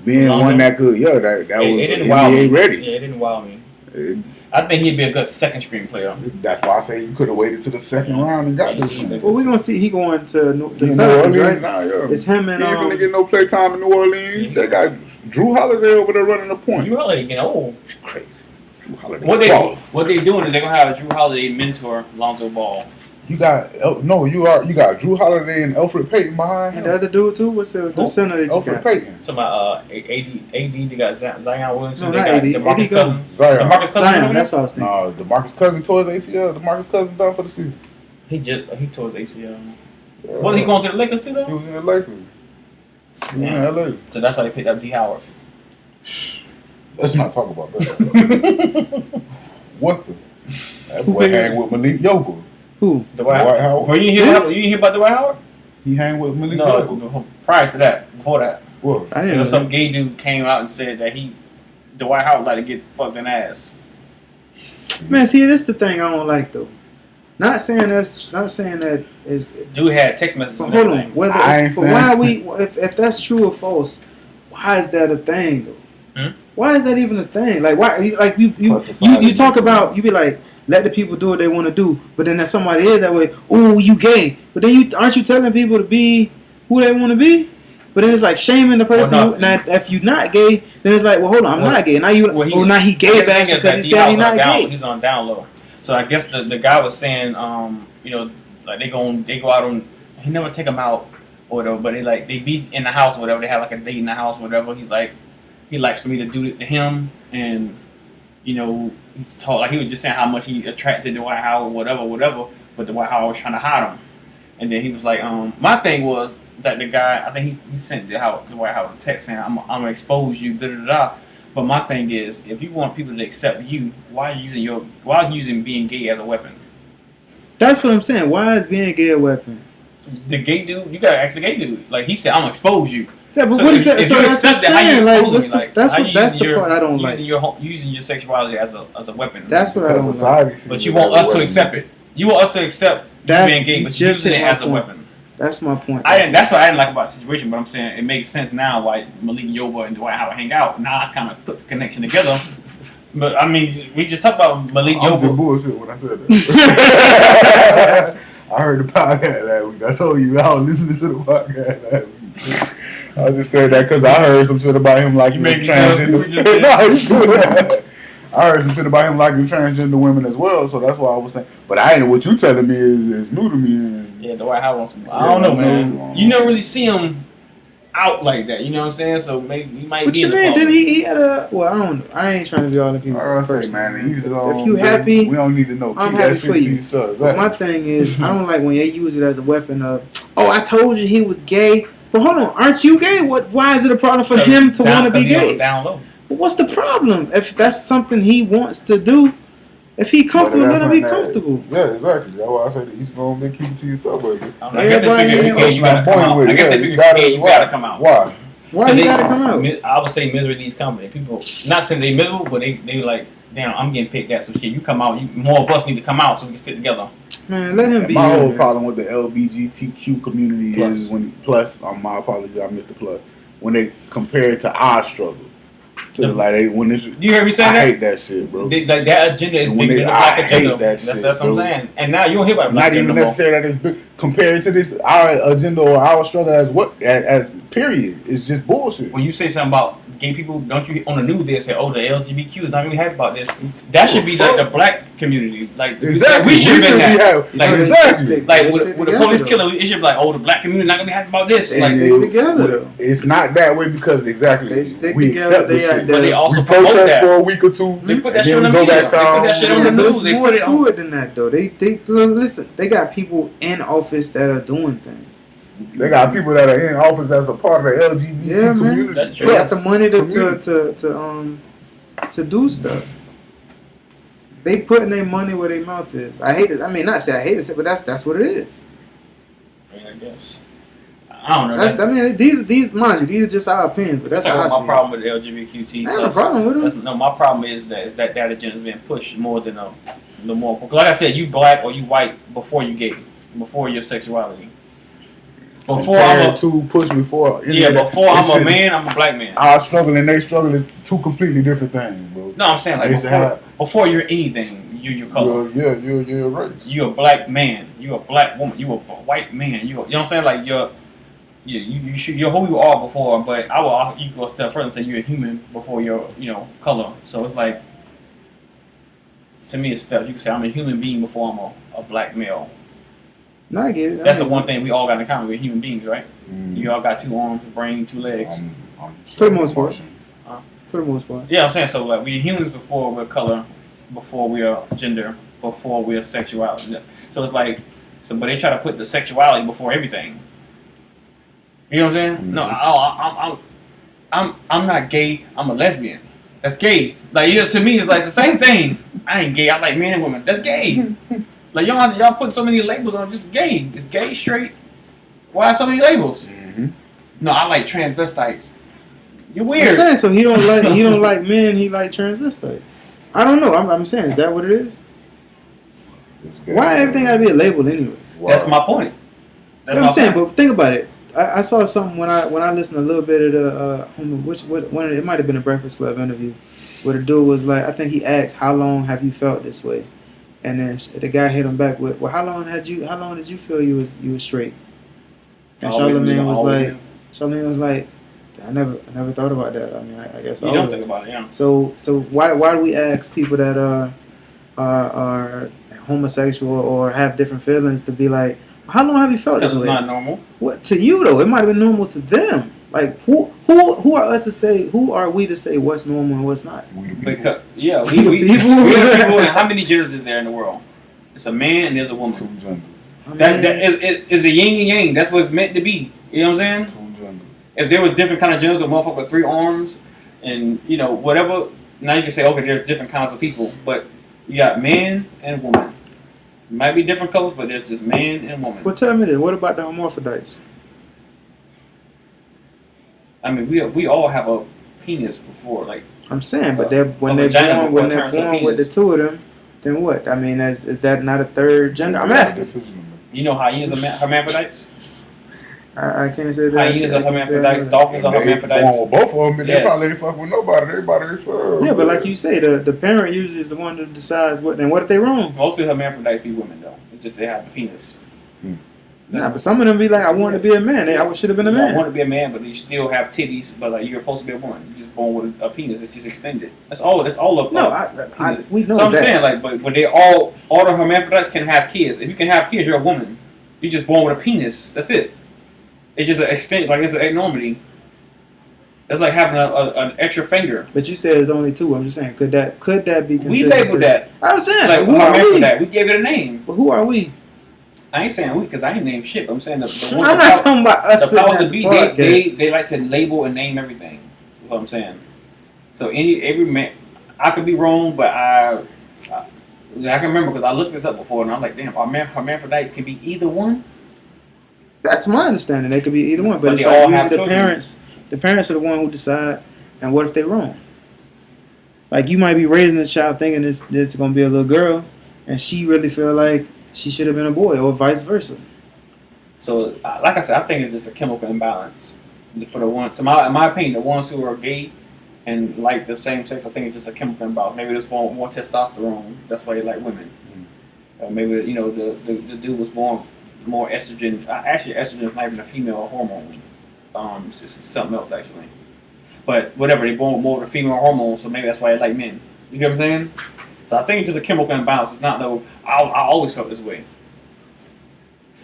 being Lonzo? one that good. Yeah, that was It didn't wow NBA me. ready. Yeah, it didn't wow me. It- I think he'd be a good second screen player. that's why I say you could have waited to the second round and got this one. Well, we gonna see. He going to New the Orleans, Pelicans, right? nah, yeah. It's him and He ain't finna get no play time in New Orleans. Yeah. They got Drew Holiday over there running the point. Drew Holiday getting old. It's crazy. Drew Holiday. What they doing is they're gonna have a Drew Holiday mentor Lonzo Ball. You got you got Drew Holiday and Alfred Payton behind and him. the other dude too. What's the center they just Alfred got? Payton. Talking about AD, they got Zion Williamson. No, they not got AD. DeMarcus AD gone. Cousins. Zion. DeMarcus Cousins. Zion. That's what I was thinking. DeMarcus Cousins towards ACL. DeMarcus Cousins done for the season. He tore his ACL. Yeah. Wasn't he going to the Lakers too He though? was in the Lakers. He was in LA. So that's why they picked up D. Howard. Let's not talk about that. What the? That boy hang with Malik Yoba. Who? Dwight Howard. Bro, you didn't hear about Dwight Howard? He hang with Malik Yoba. No, prior to that, before that. What? I didn't know. Some gay dude came out and said that Dwight Howard like to get fucked in the ass. Man, see, this the thing I don't like though. Not saying that is. Dude had text messages. But hold on, whether it's, but why we if that's true or false, why is that a thing though? Why is that even a thing? Like why? Like you talk about, you be like, let the people do what they want to do, but then if somebody is that way, ooh, you gay. But then aren't you telling people to be who they want to be? But then it's like shaming the person. Well, no. Now, if you're not gay, then it's like, well, hold on, I'm not gay. Now now he gay back because he said he's not gay. He's on down low. So I guess the guy was saying, like they go out on. He never take them out or whatever, but they be in the house or whatever. They have like a date in the house or whatever. He likes for me to do it to him, and he's told like he was just saying how much he attracted Dwight Howard, whatever. But Dwight Howard was trying to hide him, and then he was like, my thing was that the guy, I think he sent Dwight Howard a text saying, I'm gonna expose you, da da da. But my thing is, if you want people to accept you, why are you using being gay as a weapon? That's what I'm saying. Why is being gay a weapon? The gay dude, you gotta ask the gay dude. Like he said, I'm gonna expose you. Yeah, but what is that? So that's what I'm saying. Like, that's the part I don't like. Using your sexuality as a weapon. That's what I don't like. But you want us to accept it. You want us to accept being gay, but you're using it as a weapon. That's my point. That's what I didn't like about the situation, but I'm saying it makes sense now why Malik Yoba and Dwight Howard hang out. Now I kind of put the connection together. But I mean, we just talked about Malik Yoba. I'm just bullshit when I said that. I heard the podcast last week. I told you I was listening to the podcast last week. I was just saying that because I heard some shit about him liking transgender. I heard some shit about him liking transgender women as well, so that's why I was saying. But I ain't know what you telling me is new to me. Yeah, Dwight Howard wants some. I don't know, man. You never really see him out like that. You know what I'm saying? So maybe he might what be. What you mean? Did he had a? Well, I don't know. I ain't trying to be all the people. Say, man, if you happy, we don't need to know. I'm happy for you. But my thing is, I don't like when they use it as a weapon of. Oh, I told you he was gay. But hold on, aren't you gay? Why is it a problem for him to want to be gay? Down low. But what's the problem? If that's something he wants to do, if he comfortable, let him be comfortable. Yeah, exactly. That's why I say the East Zone, then keep it to yourself, baby. I guess you gotta come out. I guess they figure you gotta come out. Why? Why you gotta come out? I would say misery needs company. People not saying they miserable, but they like, damn, I'm getting picked at some shit. You come out. More of us need to come out so we can stick together. Man, let him be. My whole problem with the LGBTQ community is when my apology, I missed the plus. When they compare it to our struggle. You hear me say that? I hate that shit, bro. Like that agenda is bigger than the black agenda. That's what I'm saying. And now you don't hear about not even necessarily that it's big compared to this our agenda or our struggle as period. It's just bullshit. When you say something about gay people, don't you on the news they say, oh, the LGBTQ is not really happy about this. That should be like the black community. Like exactly. We should be happy. Like exactly. Like with the police killing, it should be like, oh, the black community not gonna be happy about this. They like, stick together. It's not that way because they stick together. They also we protest for a week or two. They put that shit on the media. They put that shit on the news. There's more to it than that, though. They listen. They got people in office that are doing things. They got people that are in office that's a part of the LGBT community. That's true. They got the money to do stuff. They putting their money where their mouth is. I hate it. I mean, not say I hate it, but that's what it is. I guess. I don't know. These mind you, these are just our opinions, but that's how I see it. My problem with the LGBTQ. I have a problem with them. No, my problem is that agenda is being pushed more than the more. Like I said, you black or you white before you gay, before your sexuality. Before I'm a man, I'm a black man. Our struggle and their struggle is two completely different things, bro. No, I'm saying like before you're anything, you're your color. You're a race. You're a black man. You're a black woman. You're a white man. You know what I'm saying? Like you're who you are before, but you go a step further and say you're a human before your color. So it's like, to me, it's steps. You can say I'm a human being before I'm a black male. No, I get it. That's the one thing we all got in common. We're human beings, right? You all got 2 arms, a brain, 2 legs. For the most part. For the most part. Yeah, I'm saying so. Like we're humans before we're color, before we're gender, before we're sexuality. So it's like So, but they try to put the sexuality before everything. You know what I'm saying? No, I'm not gay. I'm a lesbian. That's gay. Like, to me, it's like it's the same thing. I ain't gay. I like men and women. That's gay. Like y'all putting so many labels on just gay. It's gay, straight. Why so many labels? Mm-hmm. No, I like transvestites. You're weird. I'm saying, so he don't like men. He like transvestites. I don't know. I'm saying, is that what it is? Why everything gotta be a label anyway? That's my point. I'm saying, but think about it. I saw something when I listened a little bit of the it might have been a Breakfast Club interview where the dude was like, I think he asked, "How long have you felt this way?" And then the guy hit him back with, "Well, how long did you feel you was straight?" And Charlamagne was like, I never thought about that. I mean, I guess you don't think about it, yeah. So why do we ask people that are homosexual or have different feelings to be like, how long have you felt this way? It's not normal. What to you though? It might have been normal to them. Like who are us to say? Who are we to say what's normal and what's not? Because we the people. people. And how many genders is there in the world? It's a man and there's a woman. Two genders. That is a yin and yang. That's what it's meant to be. You know what I'm saying? Two genders. If there was different kind of genders, a motherfucker with 3 arms, and whatever. Now you can say, okay, there's different kinds of people, but you got man and woman. It might be different colors, but there's just man and woman. Well, tell me this. What about the hermaphrodites? I mean, we all have a penis before, like. I'm saying, but when they're born with the two of them, then what? I mean, is that not a third gender? I'm asking. You know hyenas are hermaphrodites? I can't say that. Hyenas are hermaphrodites, dolphins are hermaphrodites. Well, both of them, they probably ain't fuck with nobody. Everybody is Yeah, but like you say, the parent usually is the one that decides what. And what if they wrong? Mostly hermaphrodites be women, though. It's just they have the penis. Nah, but some of them be like, I want to be a man. I should have been a man. I want to be a man, but you still have titties. But like you're supposed to be a woman. You're just born with a penis. It's just extended. That's all. That's all of. No, we know so I'm that. saying, like, but they all the hermaphrodites can have kids. If you can have kids, you're a woman. You're just born with a penis. That's it. It's just an extension. Like it's an abnormality. That's like having an extra finger. But you said it's only 2. I'm just saying, could that be considered? We labeled that. I'm saying, like, so who are we? That. We gave it a name. But who are we? I ain't saying we because I ain't named shit. But I'm saying the ones I'm not talking about us. The powers that be, they like to label and name everything. That's what I'm saying. So every man, I could be wrong, but I can remember because I looked this up before and I'm like, damn, hermaphrodites can be either one. That's my understanding. They could be either one, but it's like usually the parents. The parents are the one who decide. And what if they're wrong? Like you might be raising this child thinking this is gonna be a little girl, and she really feel like she should have been a boy, or vice versa. So, like I said, I think it's just a chemical imbalance for the one. In my opinion, the ones who are gay and like the same sex, I think it's just a chemical imbalance. Maybe there's more testosterone. That's why they like women. Maybe the dude was born more estrogen. Actually, estrogen is not even a female hormone. It's just something else actually. But whatever, they born with more of the female hormone, so maybe that's why they like men. You get what I'm saying? So I think it's just a chemical imbalance. It's not no. I always felt this way.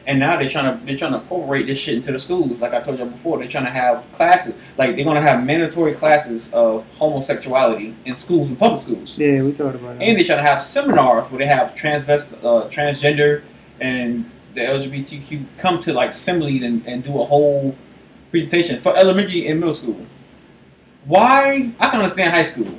And now they're trying to incorporate this shit into the schools. Like I told you before, they're trying to have classes. Like they're gonna have mandatory classes of homosexuality in schools and public schools. Yeah, we talked about that. And they're trying to have seminars where they have transgender and the LGBTQ come to like assemblies and do a whole presentation for elementary and middle school. Why? I can understand high school.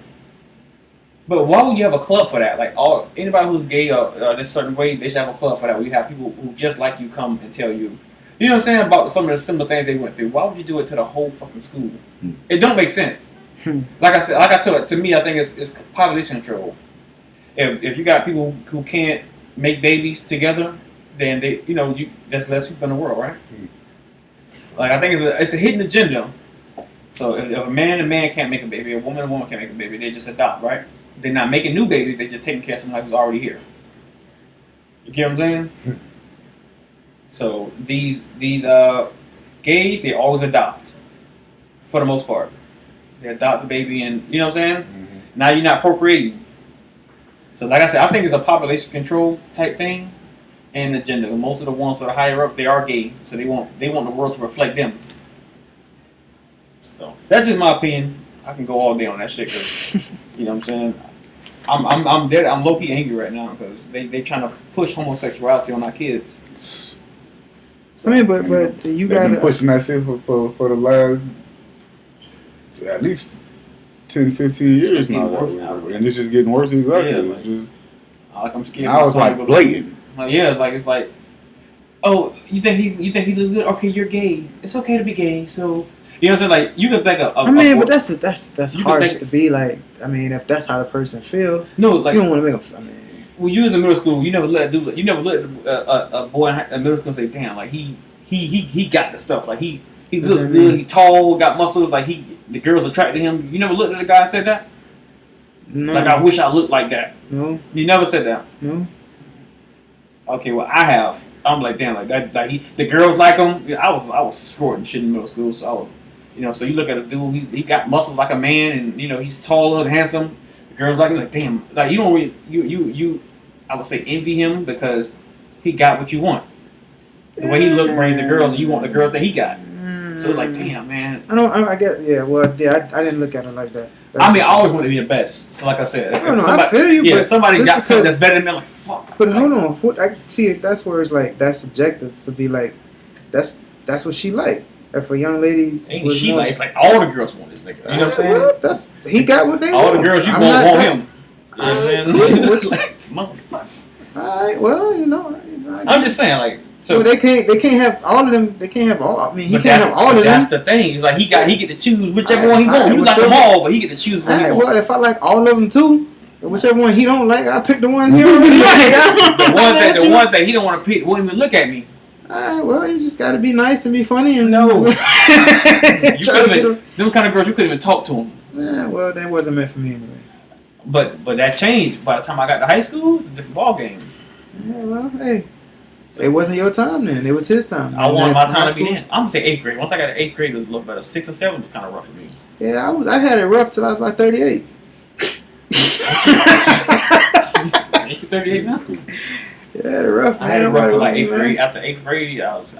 But why would you have a club for that? Like anybody who's gay or this certain way, they should have a club for that. Where you have people who just like you come and tell you, you know what I'm saying, about some of the similar things they went through. Why would you do it to the whole fucking school? It don't make sense. Like I said, like I told, to me, I think it's population control. If you got people who can't make babies together, then there's less people in the world, right? Like I think it's a hidden agenda. So if a man and a man can't make a baby, a woman and a woman can't make a baby, they just adopt, right? They're not making new babies, they're just taking care of somebody who's already here. You get what I'm saying? So these gays, they always adopt. For the most part. They adopt the baby and, you know what I'm saying? Now you're not procreating. So like I said, I think it's a population control type thing and agenda. Most of the ones that are higher up, they are gay. So they want the world to reflect them. So that's just my opinion. I can go all day on that shit because, you know what I'm saying? I'm dead. I'm low key angry right now because they trying to push homosexuality on our kids. I mean, but you They've got been pushing that shit for the last at least 10, 15 years now. And it's just getting worse. Exactly. Yeah, it's just, like I'm scared. now it's like blatant. Like, yeah, like it's like, oh, you think he looks good? Okay, you're gay. It's okay to be gay. So you know what I'm saying? Like you can think of. I mean, but that's harsh to be like. I mean, if that's how the person feel, no, like you don't want to make them. I mean, when you was in middle school, you never let a boy in middle school say, "Damn, like he got the stuff. Like he looks good. He tall, got muscles. Like the girls attracted him." You never looked at a guy and said that. no. Like I wish I looked like that. No. You never said that. No. Okay, well I have. I'm like, damn, like that. Like the girls like him. I was short and shit in middle school, so I was, so you look at a dude, he got muscles like a man, and he's taller and handsome. The girls like him, like damn, like you don't really, you I would say envy him because he got what you want. The way he look brings the girls, and you want the girls that he got. So it's like, damn, man. I get, yeah. Well, yeah, I didn't look at it like that. I mean, I always want to be the best. So like I said, I feel you. Yeah, but somebody just got something that's better than me. I'm like, fuck. But hold on, I see. That's where it's like that's subjective to be like, that's what she like. If a young lady, ain't she like? It's like all the girls want this nigga. You know what I'm saying? Well, he got what they all want. the girls you want him. Motherfucker. All right. Well, I'm just saying, like, so they can't have all of them. They can't have all. I mean, he can't have all of them. That's the thing. It's like he get to choose whichever one he wants. You like them all, but he get to choose one he wants. Well, if I like all of them too, whichever one he don't like, I pick the ones he already like. the one that he don't want to pick won't even look at me. Alright, well, you just gotta be nice and be funny and them kind of girls you couldn't even talk to them. Yeah, well, that wasn't meant for me anyway. But that changed by the time I got to high school. It's a different ball game. Yeah, well, hey, it wasn't your time then. It was his time. I wanted my time to be in. I'm gonna say 8th grade. Once I got to 8th grade, it was a little better. 6 or 7 was kind of rough for me. Yeah, I had it rough till I was about 38. Ain't you 38 now? Yeah, I had it rough, man. I had it rough till like 8th grade. After 8th grade, I was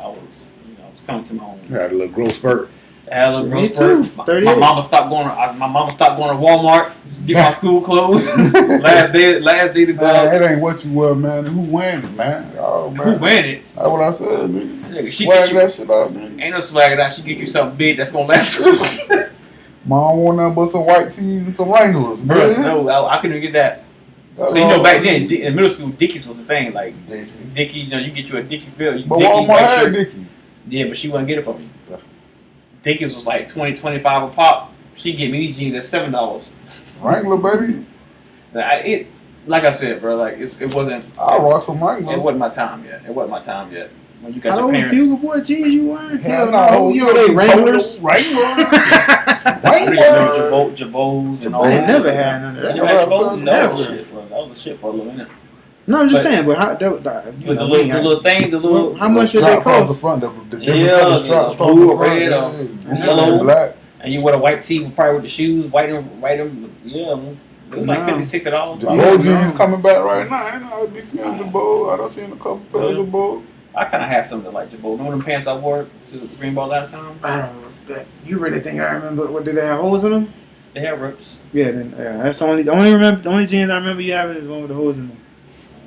coming to my own. I had a little growth spurt. Me too. My mama stopped going. My mama stopped going to Walmart to get my school clothes. last day to go. Man, it ain't what you were, man. Who wearing it, man? Oh, man. Who wearing it? That's what I said, man. She swag that shit out, man. Ain't no swag it out. She get you something big that's gonna last. Mom wore nothing but some white tees and some Wranglers, man. No, I couldn't get that. Back then in middle school, Dickies was the thing. Like Dickies, you get you a Dickie feel. But Walmart had Dickie. Yeah, but she wouldn't get it for me. Dickies was like $20, $25 a pop. She get me these jeans at $7. Wrangler, baby. Like I said, bro. Like it wasn't. I rock some Wranglers. It wasn't my time yet. When you got your parents. Bugle Boy jeans you wearing? Hell no. You know they Wranglers. Wranglers. Jabos and all. I ain't never had none of that. You had Jabos? Never. That was the shit for a little minute. No, I'm just saying, but how? The little thing, how much did they cost? The front, the blue or red or yellow, black. And you wear a white tee, probably with the shoes, white them, yeah. It was like $50, $60. The OG's coming back right now. I'd be seeing the bowl. I done seen a couple pairs of bowl. I kind of had something like Jabot. Remember them pants I wore to the Green Ball last time? I don't know. You really think I remember? What did they have holes in them? They had rips. Yeah, that's the only jeans I remember you having is the one with the holes in them.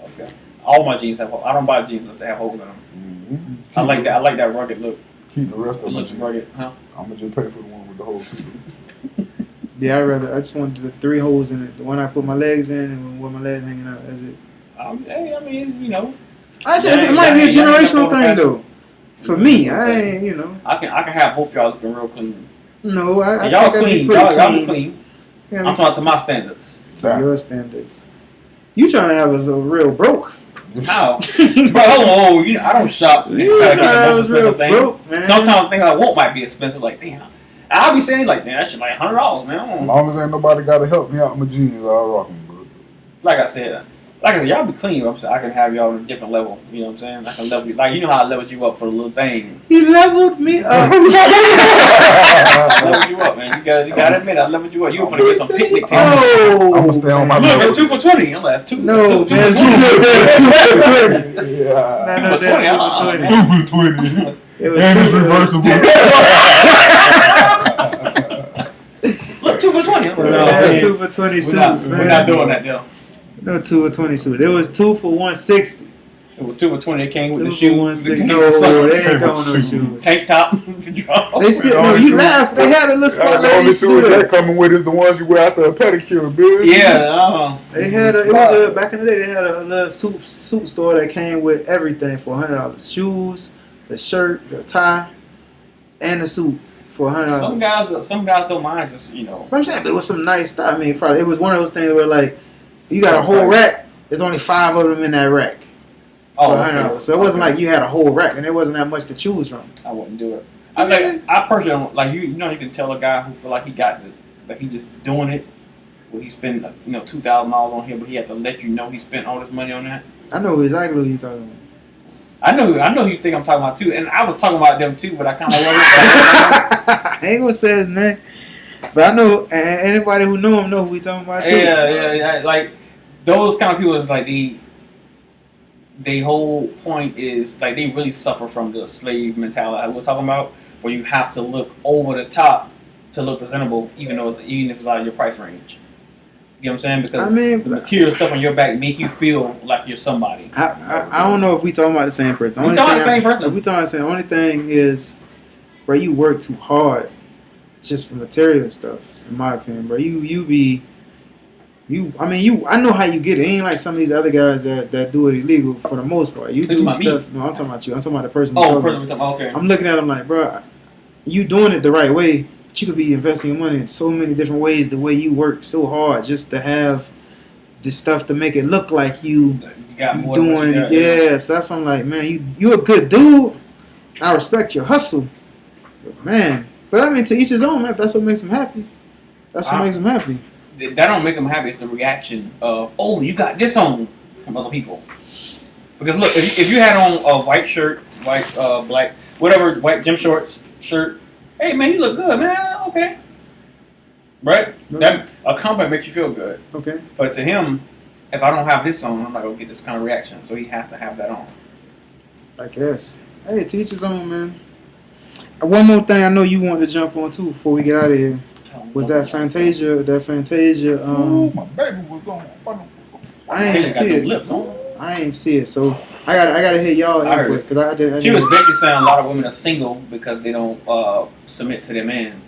Okay. All my jeans have holes. I don't buy jeans that have holes in them. Mm-hmm. I like that rugged look. Keep the rest of it. Looks rugged, huh? I'm gonna just pay for the one with the holes. Yeah, I just wanted the 3 holes in it. The one I put my legs in and where my legs hanging out. That's it. Hey, I mean, it's, it might be a generational thing though. For me, I ain't, I can have both y'all looking real clean. No, y'all clean. Y'all be clean. Yeah, I'm talking to my standards. To your standards. You trying to have us a real broke? How? Hello, I don't shop. And try to get the most expensive thing. Sometimes things I want might be expensive. Like damn, I'll be saying like, damn, that shit like $100, man. As long as ain't nobody got to help me out with my jeans, I'll rock them, bro. Like I said, y'all be clean. I'm saying I can have y'all on a different level. You know what I'm saying? I can level you. Like how I leveled you up for the little thing. He leveled me up. Leveled you up, man. You gotta admit, I leveled you up. You were gonna get some picnic tables. I'm gonna stay on my level. Look, 2 for $20. I'm like 2 for 20. Yeah. 2 for 20. 2 for 20. And it's reversible. Look, was 2 for 20. I'm like, Yeah, man, 2 for 20 we're suits, not, man. we're not doing that though. No 2 for 20 suits. It was 2 for 160. It was 2 for 20. They came with 2 the for shoes. 160. the No, they ain't going with no shoes. tank top. They still, no, you laugh. They had a little spot The like only this to shoes do they're that. coming with is the ones you wear after a pedicure, bitch. Yeah, They had it was back in the day. They had a little suit store that came with everything for $100: shoes, the shirt, the tie, and the suit for $100. some guys don't mind just But I'm saying, but it was some nice stuff. I mean, probably it was one of those things where like you got a whole rack. There's only 5 of them in that rack. For $100. Okay. So it wasn't like you had a whole rack and there wasn't that much to choose from. I wouldn't do it. I personally don't like you know you can tell a guy who feel like he got the like he just doing it. Well, he spent $2,000 on here, but he had to let you know he spent all this money on that. I know exactly what you're talking about. I know you think I'm talking about too, and I was talking about them too, but I kind of wasn't. I ain't gonna say his name, but I know anybody who know him know who he's talking about too. Yeah. Like those kind of people is like the whole point is like they really suffer from the slave mentality we're talking about, where you have to look over the top to look presentable, even if it's out of your price range. You know what I'm saying? Because the material stuff on your back make you feel like you're somebody. I don't know if we talking about the same person. We talking about the same person. If we talking the only thing is, bro, you work too hard just for material stuff. In my opinion, bro, I know how you get it. It ain't like some of these other guys that do it illegal for the most part. You do stuff. No, I'm talking about you. I'm talking about the person. Okay. I'm looking at him like, bro, you doing it the right way. But you could be investing your money in so many different ways. The way you work so hard just to have this stuff to make it look like you doing. So that's why I'm like, man, you a good dude. I respect your hustle, but man. But I mean, to each his own, man. If that's what makes him happy, that's what makes him happy. That don't make them happy. It's the reaction of, oh, you got this on from other people. Because look, if you had on a white shirt, white, black, whatever, white gym shorts, shirt, hey man, you look good, man. Okay, right? That a compliment makes you feel good. Okay. But to him, if I don't have this on, I'm not gonna get this kind of reaction. So he has to have that on. I guess. Hey, to each his own, man. One more thing I know you wanted to jump on too before we get out of here. Was that Fantasia? Oh, my baby was on. I ain't see it. I ain't see it. So I gotta hit y'all input because I did. She was basically saying a lot of women are single because they don't submit to their man,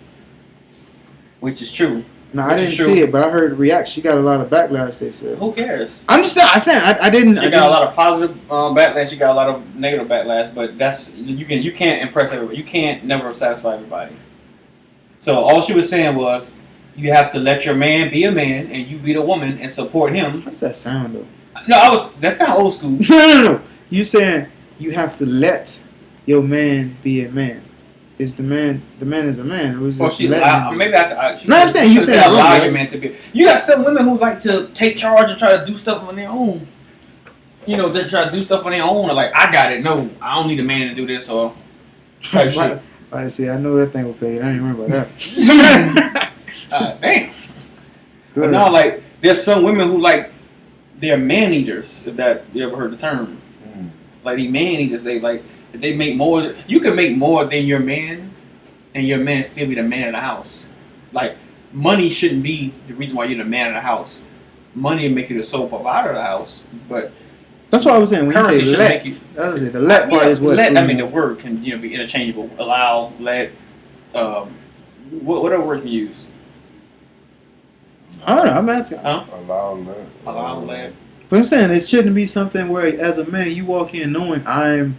which is true. No, I didn't see it, but I heard react. She got a lot of backlash. They said. Who cares? I'm just saying. I didn't. She got a lot of positive backlash. She got a lot of negative backlash. But that's you can't impress everybody. You can't never satisfy everybody. So all she was saying was, you have to let your man be a man and you be the woman and support him. How does that sound though? No, that sound old school. No. You saying you have to let your man be a man. Is the man is a man. It was just maybe I could. I'm saying you said allow your man to be. You got some women who like to take charge and try to do stuff on their own. They try to do stuff on their own. Or like, I got it. No, I don't need a man to do this or type shit. I see. I know that thing was paid. I ain't remember about that. Damn. But now, like, there's some women who like they're man eaters. If that you ever heard the term, like these man eaters, they like if they make more. You can make more than your man, and your man still be the man of the house. Like, money shouldn't be the reason why you're the man of the house. Money will make you the sole provider of the house, but. That's what I was saying. When you say let, the let part is what. Let, the word can be interchangeable. Allow, let, whatever word you use. I don't know. I'm asking. Allow, let. But I'm saying it shouldn't be something where, as a man, you walk in knowing I'm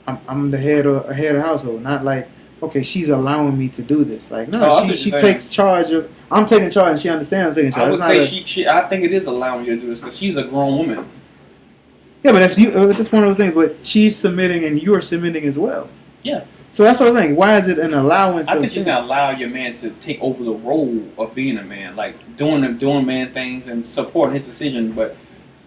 the head of the household. Not like, okay, she's allowing me to do this. Like, no, she takes charge of. I'm taking charge, and she understands I'm taking charge. I would say I think it is allowing you to do this because she's a grown woman. Yeah, but if it's one of those things, but she's submitting and you're submitting as well. Yeah. So that's what I was saying. Why is it an allowance? I think she's gonna allow your man to take over the role of being a man, like doing man things and supporting his decision. But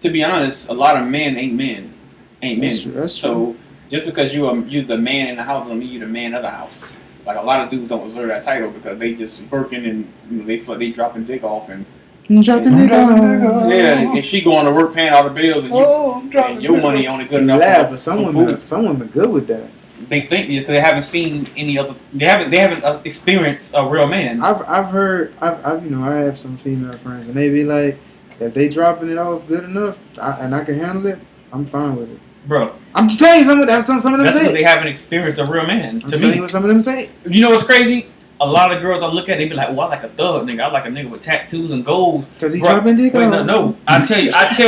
to be honest, a lot of men ain't men. That's true. So just because you're the man in the house doesn't mean you're the man of the house. Like a lot of dudes don't deserve that title because they just working and they dropping dick off and. Dropping nigga. Yeah, and she going to work paying all the bills and your money only good enough. But some women good with that. they think because they haven't seen any other. They haven't experienced a real man. I've heard I've you know I have some female friends and they be like, if they dropping it off good enough and I can handle it, I'm fine with it. Bro, I'm just telling you some of them that's say. because they haven't experienced a real man. I'm telling you what some of them say. You know what's crazy? A lot of girls I look at, they be like, "Oh, I like a thug nigga. I like a nigga with tattoos and gold." Cause he dropping dick off. No. I tell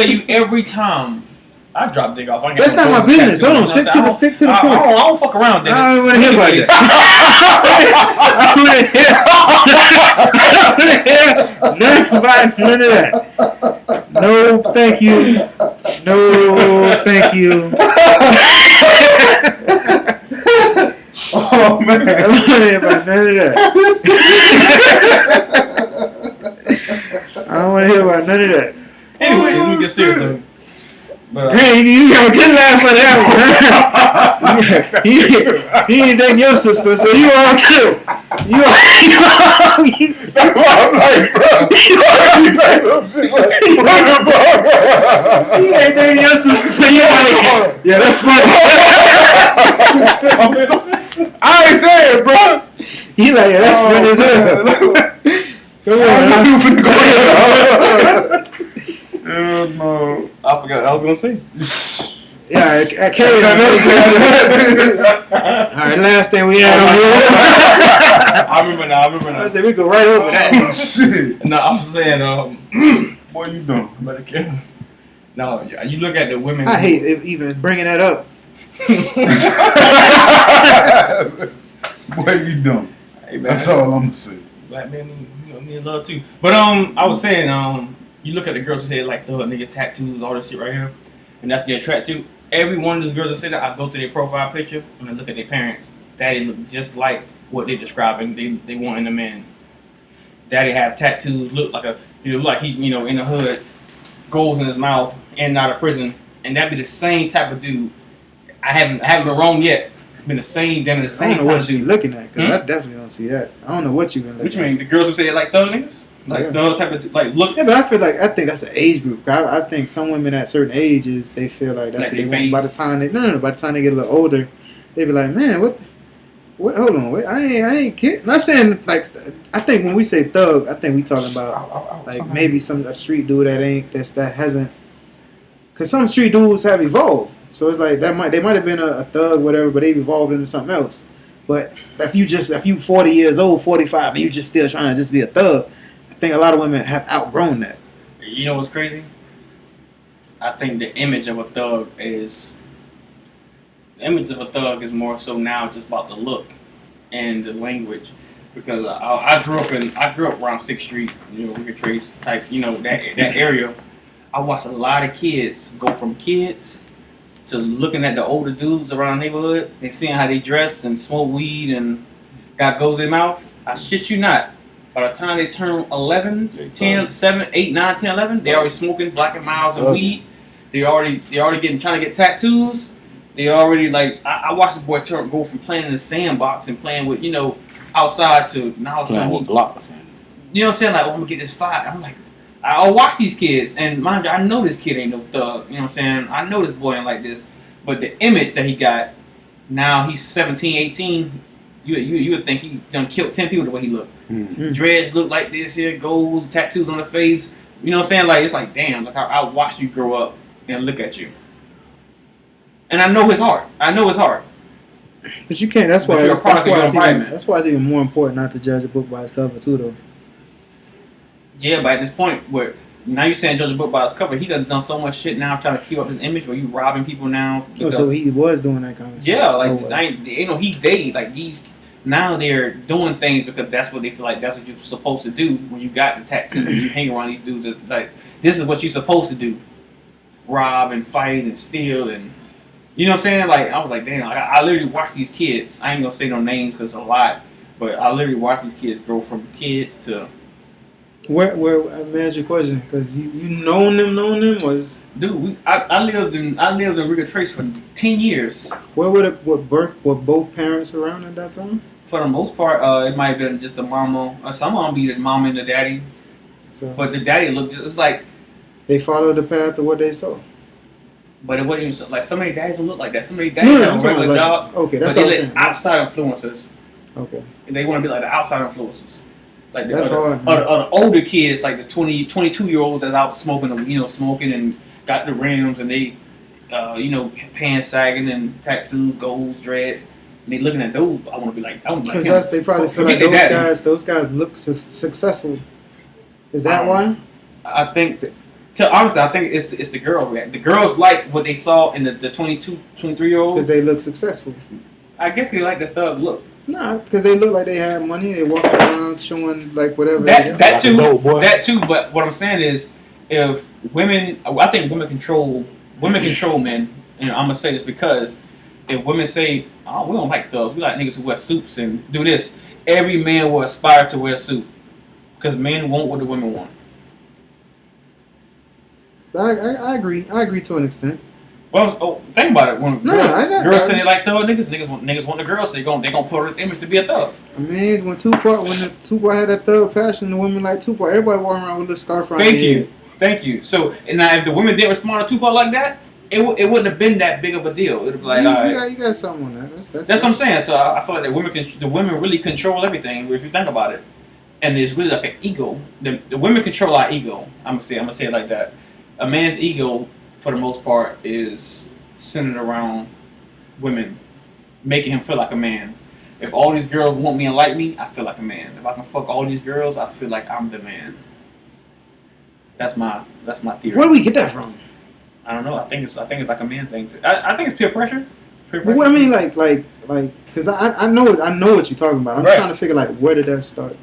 you every time I drop dick off. I That's not my business. Hold on, stick to the point. I don't fuck around. Nigga. I don't want to hear about this. None of that. No, thank you. No, thank you. Oh man, I don't want to hear about none of that. I don't want to hear about none of that. Anyway, let me get serious. But, hey, you got a good laugh for that one. he ain't dating your sister, so you all too. You all. I'm like, bro. He ain't dating your sister, so you like, yeah, that's funny. I ain't saying, bro. He like, yeah, that's funny as hell. Come on, You finna go ahead. no, I forgot what I was gonna say. yeah, I carried on. All right, last thing we had on here. I remember now. I said we go right over that. Shit. No, I was saying, Boy, you dumb. but no, you look at the women. I hate even bringing that up. Boy, you dumb. Hey, man, That's all I'm gonna say. Black men need love too. But I was saying, you look at the girls who say like thug niggas, tattoos, all this shit right here, and that's the attract to. Every one of these girls that say that, I go to their profile picture and I look at their parents. Daddy look just like what they describing. They want in a man. Daddy have tattoos, look like he in the hood, goals in his mouth, and out of prison, and that be the same type of dude. I haven't been wrong yet. Been the same, done the I same. don't know what you dude. be looking at, because I definitely don't see that. I don't know what you been looking What you mean? The girls who say they like thug niggas? Like thug type of look. Yeah, but I think that's an age group. I think some women at certain ages they feel like that's Like what they they want. By the time by the time they get a little older, they be like, man, what? Hold on, wait, I ain't kidding. Not saying like I think when we say thug, I think we talking about like maybe a street dude that hasn't, because some street dudes have evolved. So it's like they might have been a thug, whatever, but they've evolved into something else. But if you 40 years old, 45, and you just still trying to just be a thug, I think a lot of women have outgrown that. You know what's crazy? I think the image of a thug is more so now just about the look and the language, because I grew up around 6th Street, Wicked Trace type, that area. I watched a lot of kids go from kids to looking at the older dudes around the neighborhood and seeing how they dress and smoke weed and got goes in their mouth. I shit you not. By the time they turn 11, 10, 7, 8, 9, 10, 11, they already smoking Black and Miles and weed. They already trying to get tattoos. They already I watched this boy go from playing in the sandbox and playing with outside to now playing with Glock. You know what I'm saying? Like, I'm gonna get this fight. I'm like, I'll watch these kids, and mind you, I know this kid ain't no thug. You know what I'm saying? I know this boy ain't like this, but the image that he got, now he's 17, 18. You would think he done killed 10 people the way he looked. Dreads look like this here, gold tattoos on the face. You know what I'm saying? Like, it's like, damn, like I watched you grow up and look at you. And I know his heart. But you can't. That's why it's even more important not to judge a book by its cover too, though. Yeah, but at this point, where now you're saying judge a book by its cover, he done so much shit now trying to keep up his image. Where you robbing people now? So he was doing that kind of stuff. Yeah, he dated like these. Now they're doing things because that's what they feel like that's what you're supposed to do when you got the tattoos and you hang around these dudes. Like, this is what you're supposed to do: rob and fight and steal and. You know what I'm saying? Like, I was like, damn, I literally watched these kids. I ain't gonna say no names because it's a lot, but I literally watched these kids grow from kids to. Where let me ask you a question, because you known them was. Dude, I lived in Riga Trace for 10 years. Were both parents around at that time? For the most part, it might have been just the mama. Some of them be the mama and the daddy. So, but the daddy looked just like. They followed the path of what they saw. But it wasn't even like some of their dads don't look like that. Some of their dads No, have I'm a talking regular about, job. okay, that's but what they I'm let saying. outside influencers. Okay. They want to be like the outside influencers. Like That's hard. Or the older kids, like the 22-year-olds that's out smoking, smoking and got the rims and they, pants sagging and tattoo, goals, dreads. And they looking at those. I want to be like, because they probably feel like those guys look successful. Is that why? I think. Honestly, I think it's the girl. The girls like what they saw in the 22, 23-year-olds. Because they look successful. I guess they like the thug look. Nah, because they look like they have money. They walk around showing like whatever. That too. But what I'm saying is, if women, I think women control men. And I'm gonna say this because if women say, "Oh, we don't like thugs. We like niggas who wear suits and do this," every man will aspire to wear a suit because men want what the women want. I agree. I agree to an extent. Well, think about it. When girls say they like thug niggas want the girls. So they gonna put her image to be a thug. I mean, when Tupac had that thug passion, the women like Tupac. Everybody walking around with a scarf around their head. Thank you. So, and now if the women didn't respond to Tupac like that, it wouldn't have been that big of a deal. It would be like, you got something on that. That's what I'm saying. So I feel like the women really control everything if you think about it, and it's really like an ego. The women control our ego. I'm gonna say it like that. A man's ego, for the most part, is centered around women, making him feel like a man. If all these girls want me and like me, I feel like a man. If I can fuck all these girls, I feel like I'm the man. That's my theory. Where do we get that from? I don't know. I think it's like a man thing. I think it's peer pressure. But what I mean, like, because I know what you're talking about. I'm trying to figure like where did that start.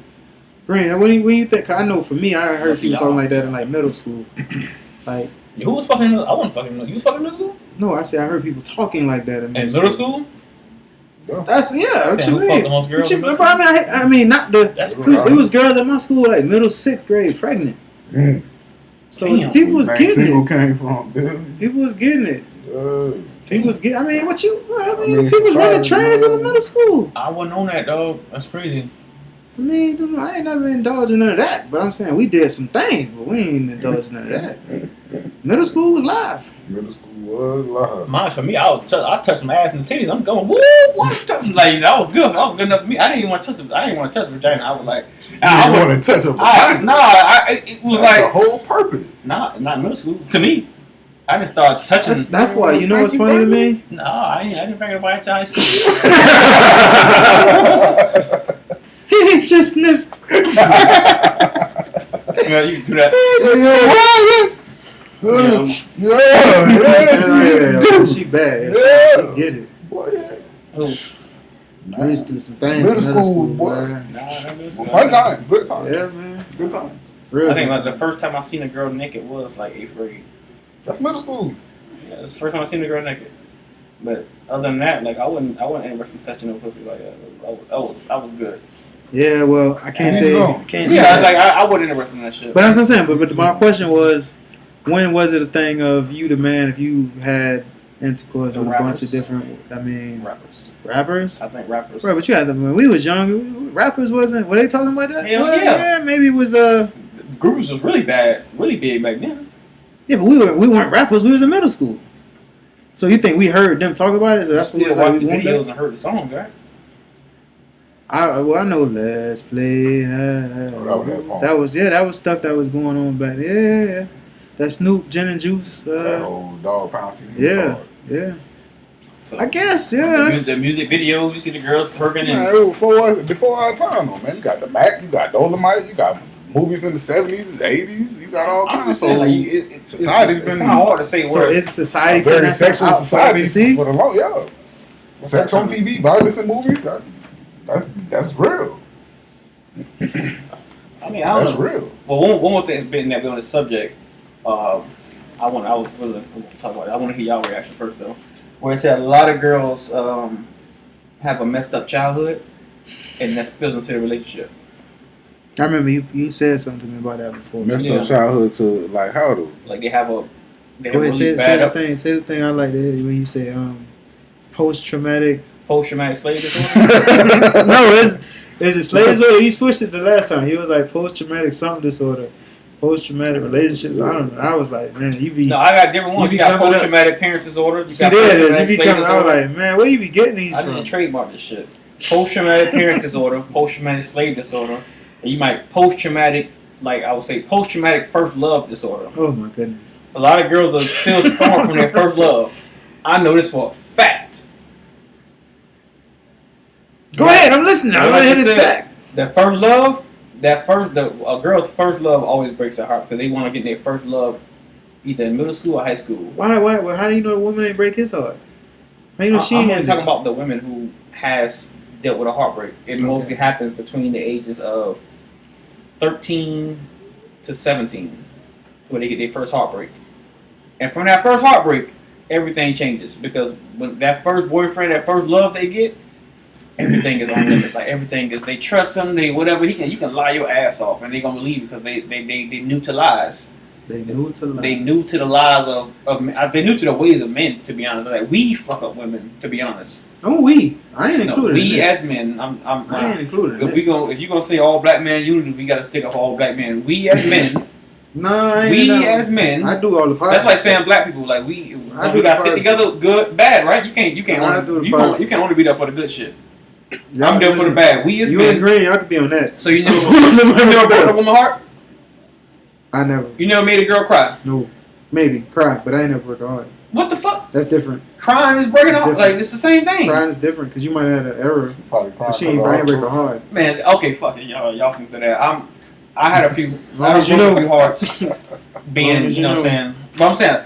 Green, when you think? I know for me, I heard people talking like that in like middle school. Like, who was fucking? I wasn't fucking. You was fucking in middle school? No, I said I heard people talking like that in middle school. That's what you mean. But I mean, not the. It was girls in my school like middle 6th grade pregnant. So people was getting it. Came from, dude. People was getting it. People was getting. I mean, people was running trains in the middle school. I wasn't on that, dog. That's crazy. I mean, I ain't never indulged in none of that. But I'm saying we did some things, but we ain't indulged in none of that. Middle school was live. Middle school was live. Mine for me, I touched my ass and the titties. I'm going, woo! Like that was good. That was good enough for me. I didn't even want to touch the vagina. I was like, I want to touch a vagina. It was like the whole purpose. Not middle school. To me, I didn't start touching. That's why. You know what's funny to me? No, I didn't bring nobody to high school. He ain't just sniff. Smell, you can do that. Yeah. She bad. She get it. We used to do some things in middle school, boy. Fun time, good time. Yeah, man. Good time. I think like the first time I seen a girl naked was like 8th grade. That's middle school. Yeah, that's the first time I seen a girl naked. But other than that, like I wasn't interested in touching no pussy like that. I was good. Yeah, well, I can't say. I wasn't interested in that shit. But that's what I'm saying. But my question was, when was it a thing of you, the man, if you had intercourse with a bunch of different? I mean, rappers. I think rappers. Right, but you had them when we was young. Rappers wasn't. Were they talking about that? Hell yeah. Yeah, maybe it was. Groups was really big back then. Yeah, but we weren't rappers. We was in middle school. So you think we heard them talk about it? So that's what we watched the videos and heard the songs, right? I know Let's Play. That was stuff that was going on back then. Yeah. That Snoop, Gin and Juice. That old Dog Pound season. Yeah. So, I guess, The music videos, you see the girls twerking and... Man, it was before our time, though, man. You got the Mac, you got Dolomite, you got movies in the 70s, 80s, you got all kinds of stuff. Society's been... It's kind of hard to say. So is society a very sexual society for the long, Sex on TV, violence in movies, that's real. I mean, I don't know. Real. Well, one more thing being that we're on the subject, I want to hear y'all reaction first though. Where it said a lot of girls have a messed up childhood, and that spills into the relationship. I remember you said something to me about that before. Messed up childhood to like how though? Like they have a. Say the thing I like to hear when you say post-traumatic slave disorder. No, is it slave disorder? You switched it the last time. He was like post-traumatic something disorder. post-traumatic relationships. I don't know. I was like, man, you be. No, I got different ones. You You be got coming post-traumatic parent disorder. You See, got there it is. You post-traumatic be slave coming. I was disorder. like, man, where you be getting these I from? need to trademark this shit. Post-traumatic parent disorder, post-traumatic slave disorder, and you might post-traumatic, like I would say, post-traumatic first love disorder. Oh my goodness. A lot of girls are still scarred from their first love. I know this for a fact. Go ahead, I'm listening. I want to hear this fact. That first love, a girl's first love always breaks her heart because they want to get their first love either in middle school or high school. Why? Well, how do you know the woman ain't break his heart? How you know she I'm ain't only talking about the women who has dealt with a heartbreak. It mostly happens between the ages of 13 to 17 where they get their first heartbreak. And from that first heartbreak, everything changes because when that first boyfriend, that first love they get, everything is on limits. Like everything is, they trust him. They whatever you can lie your ass off, and they gonna believe because they new to lies. They new to lies. They new to the lies of they new to the ways of men. To be honest, like we fuck up women. To be honest, oh we, I ain't included. We in this. as men, I ain't included. In If this. if you gonna say all black man unity, we gotta stick up for all black men. We as men. No, I ain't We as men. I do all the positive. That's like saying black people. Like we gotta stick together. Good, bad, right? You can't you can only be there for the good shit. I'm there for the bad. We as you men. and Green, y'all could be on that. So you never broke a woman's heart? I never. You never made a girl cry? No. Maybe. Cry, but I ain't never broke a heart. What the fuck? That's different. Crying is breaking up. Like, it's the same thing. Crying is different because you might have had an error. But she ain't break a heart. Man, okay, fuck it. Y'all can do that. I had a few hearts being, you know what I'm saying? But I'm saying,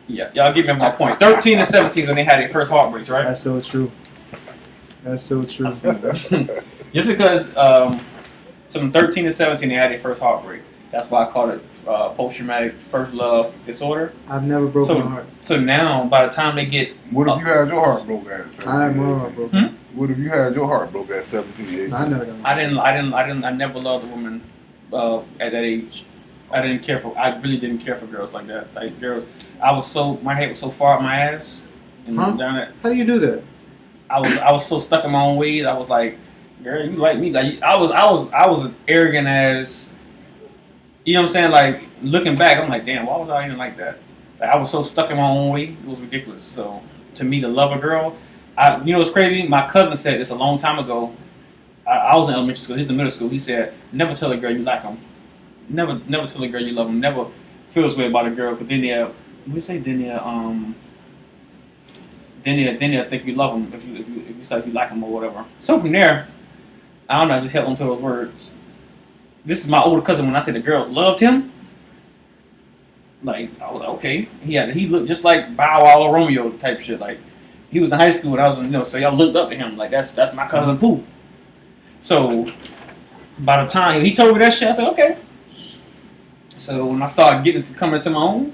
yeah, y'all give me my point. 13 to 17 when they had their first heartbreaks, right? That's so true. That's so true. Just because, so from 13 to 17 they had their first heartbreak. That's why I call it post-traumatic first love disorder. I've never broken my heart. So now, by the time they get... What if you had your heart broke at 17? I had my heart broken. What if you had your heart broke at 17, 18? I never got my I never loved a woman at that age. I really didn't care for girls like that. Like girls, my head was so far up my ass. And down it. How do you do that? I was so stuck in my own ways. I was like, girl, you like me? Like I was as arrogant as, you know what I'm saying? Like looking back, I'm like, damn, why was I even like that? Like, I was so stuck in my own way. It was ridiculous. So to me, to love a girl, you know what's crazy? My cousin said this a long time ago. I was in elementary school. He's in middle school. He said, never tell a girl you like them. Never tell a girl you love them. Never feel this way about a girl. But then they'll think you love them if you say you like them or whatever. So from there, I don't know. I just held on to those words. This is my older cousin. When I said the girls loved him, like I was like, okay. He looked just like Bow Wow or Romeo type shit. Like he was in high school and I was in, so y'all looked up to him. Like that's my cousin Pooh. So by the time he told me that shit, I said okay. So when I started coming to my own,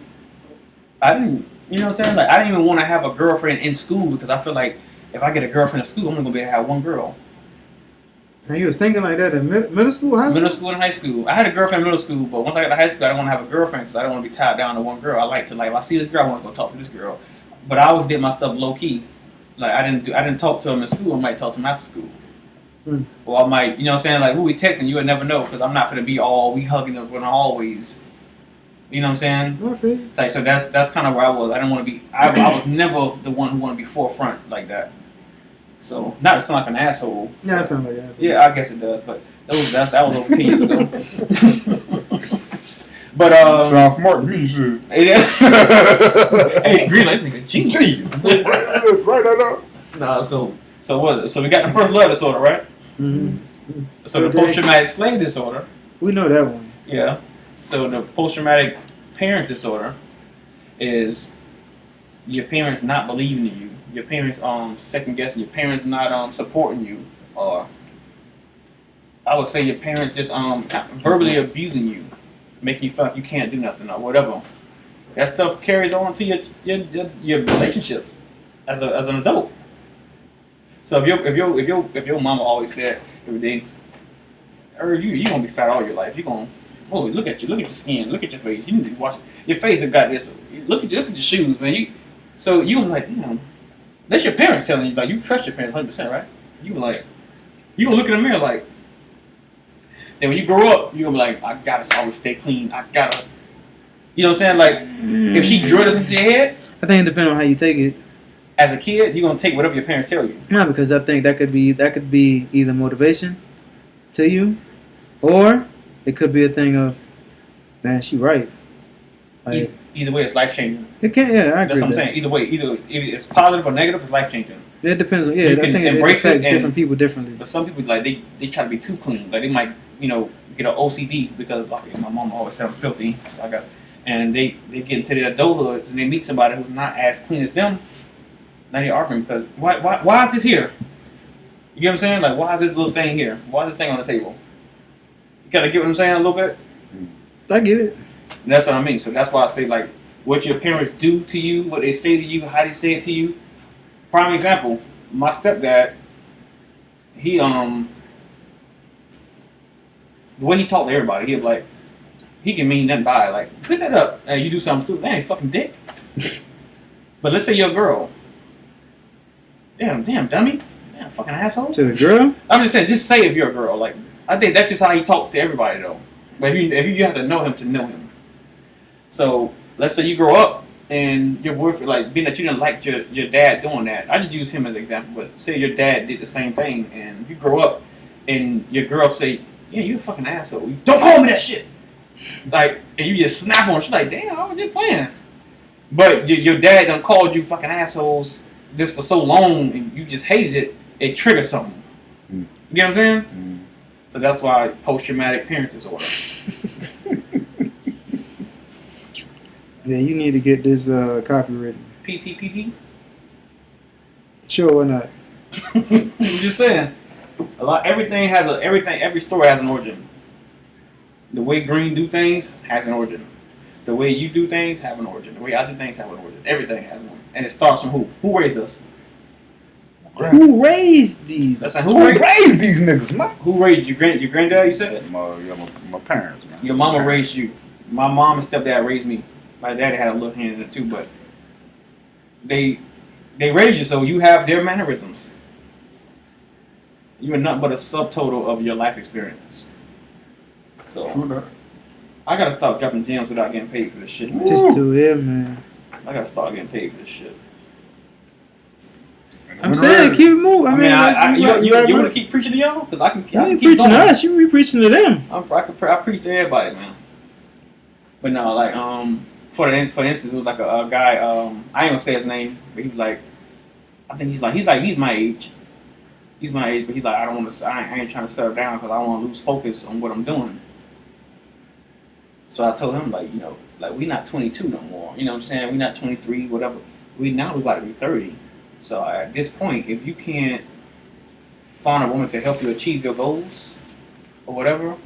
I didn't, you know what I'm saying? Like I didn't even want to have a girlfriend in school because I feel like if I get a girlfriend in school, I'm only gonna be able to have one girl. And you was thinking like that in middle school, high school? Middle school and high school. I had a girlfriend in middle school, but once I got to high school, I didn't want to have a girlfriend because I didn't want to be tied down to one girl. I like to if I see this girl, I want to go talk to this girl. But I always did my stuff low key. Like I didn't talk to them in school. I might talk to them after school. Or I might, you know what I'm saying? Like who we texting, you would never know because I'm not gonna be we hugging up when always. You know what I'm saying? Like, so that's kind of where I was. I didn't want to be. I was never the one who wanted to be forefront like that. So not to sound like an asshole. Yeah, it sounds like an asshole. Yeah, I guess it does. But that was over 10 years ago. But sounds smart to me, shit. Hey, Green, this nigga genius. Right up. Nah, so what? So we got the first love disorder, right? Mm-hmm. So the post-traumatic slave disorder. We know that one. Yeah. So the post-traumatic parent disorder is your parents not believing in you, your parents second guessing, your parents not supporting you, or I would say your parents just verbally abusing you, making you feel like you can't do nothing or whatever. That stuff carries on to your relationship as an adult. So if your mama always said every day, Irv, you gonna be fat all your life. You gonna look at you, look at your skin, look at your face. You need to wash your face. Has got this. Look at your shoes, man. So you like, damn. That's your parents telling you, like you trust your parents 100%, right? You like, you gonna look in the mirror like, Then when you grow up, you're gonna be like, I gotta always stay clean. I gotta, you know what I'm saying? Like, if she drilled this into your head, I think it depends on how you take it. as a kid, you're gonna take whatever your parents tell you. No, because I think that could be either motivation to you, or it could be a thing of, man, she right. Like, Either way, it's life changing. it can't. Yeah, I agree. That's what I'm saying. Either way, either if it's positive or negative, it's life changing. It depends on. Yeah, You I can think it embrace affects it and- different people differently. But some people like they try to be too clean. Like they might get an OCD because like my mom always said I'm filthy. So and they get into their adulthood and they meet somebody who's not as clean as them. Now they're arguing because why is this here? You get what I'm saying? Like why is this little thing here? Why is this thing on the table? You gotta get what I'm saying a little bit. I get it. And that's what I mean. So that's why I say like what your parents do to you, what they say to you, how they say it to you. Prime example, my stepdad, he the way he talked to everybody, he was like, he can mean nothing by it. Like, put that up. Hey, you do something stupid, that ain't fucking dick. But let's say you're a girl. Damn, dummy. Damn, fucking asshole. To the girl? I'm just saying, just say if you're a girl. Like, I think that's just how he talks to everybody though. But if you have to know him to know him. So let's say you grow up and your boyfriend, like, being that you didn't like your dad doing that. I just use him as an example, but say your dad did the same thing and you grow up and your girl say, yeah, you a fucking asshole. Don't call me that shit. Like, and you just snap on her. She's like, damn, I was just playing. But your dad done called you fucking assholes just for so long and you just hated it. It triggers something. You get what I'm saying? So that's why post-traumatic parent disorder. Yeah, you need to get this copywritten. PTPD? Sure, why not? I'm just saying. Every story has an origin. The way Greene do things has an origin. The way you do things have an origin. The way I do things have an origin. Everything has an origin. And it starts from who? Who raised us? Who raised these? That's like, Who raised these niggas, man? Who raised you? Your granddad, you said? My parents, man. Your mama raised you. My mom and stepdad raised me. My daddy had a little hand in it too, but they raised you, so you have their mannerisms. You are nothing but a subtotal of your life experience. So True that. I gotta stop dropping gems without getting paid for this shit. Man. Just do it, man. I gotta start getting paid for this shit. I'm saying, keep it moving. You want to keep preaching to y'all? Cause I can You ain't keep preaching going. to us. You be preaching to them. I preach to everybody, man. But no, like for instance, it was like a guy. I ain't gonna say his name, but he was like, I think he's my age. He's my age, but he's like, I don't want to. I ain't trying to settle down because I don't want to lose focus on what I'm doing. So I told him like, we not 22 no more. You know what I'm saying? We not 23, whatever. We about to be 30. So at this point, if you can't find a woman to help you achieve your goals or whatever,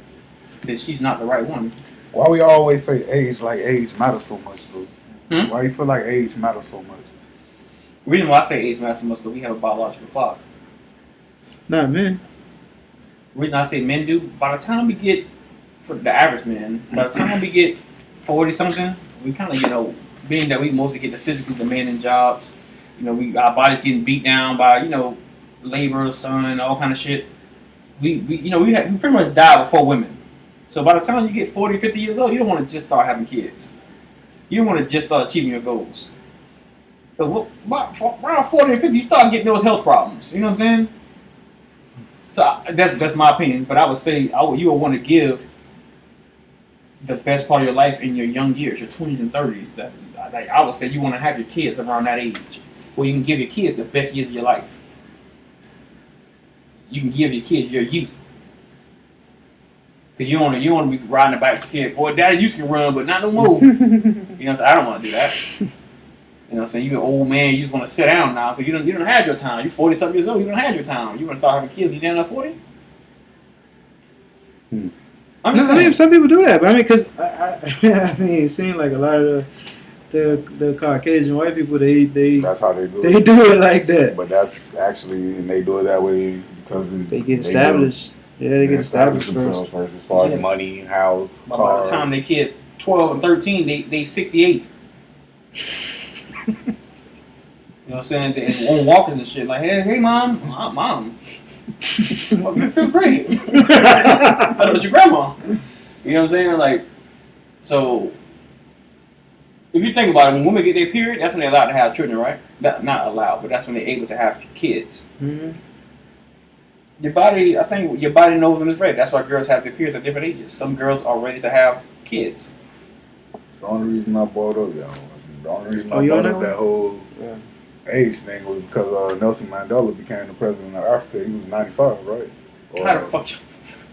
then she's not the right one. Why we always say age matters so much, dude? Hmm? Why you feel like age matters so much? The reason why I say age matters so much is because we have a biological clock. Not men. The reason I say men do, by the time we get, for the average man, by the time we get 40 something, we kind of, being that we mostly get the physically demanding jobs, our bodies getting beat down by, labor, sun, all kind of shit. We pretty much die before women. So by the time you get 40, 50 years old, you don't want to just start having kids. You don't want to just start achieving your goals. Because around 40 and 50, you start getting those health problems. You know what I'm saying? So that's my opinion. But I would say you would want to give the best part of your life in your young years, your 20s and 30s. I would say you want to have your kids around that age, where you can give your kids the best years of your life. You can give your kids your youth. Because you want to be riding the bike with your kid. Boy, daddy used to run, but not no more. You know what I'm saying? I don't want to do that. You know what I'm saying? You're an old man, you just want to sit down now because you don't have your time. You're 40-something years old, you don't have your time. You want to start having kids when you're down at 40? I mean, some people do that, but because it seems like a lot of the Caucasian white people, That's how they do it. They do it like that. But that's actually, and they do it that way because they get established. They get established themselves first as far as money, house, car. By the time they kid 12 and 13, they 68. You know what I'm saying? And on walkers and shit. Like, hey, mom. Mom. Fucking 5th grade. I thought it was your grandma. You know what I'm saying? Like, so, if you think about it, when women get their period, that's when they're allowed to have children, right? Not allowed, but that's when they're able to have kids. Mm-hmm. Your body, I think your body knows when it's ready. That's why girls have their periods at different ages. Some girls are ready to have kids. The only reason I brought up, y'all, the only reason I you brought on up that that whole age thing was because Nelson Mandela became the president of Africa. He was 95, right? Or, How the fuck?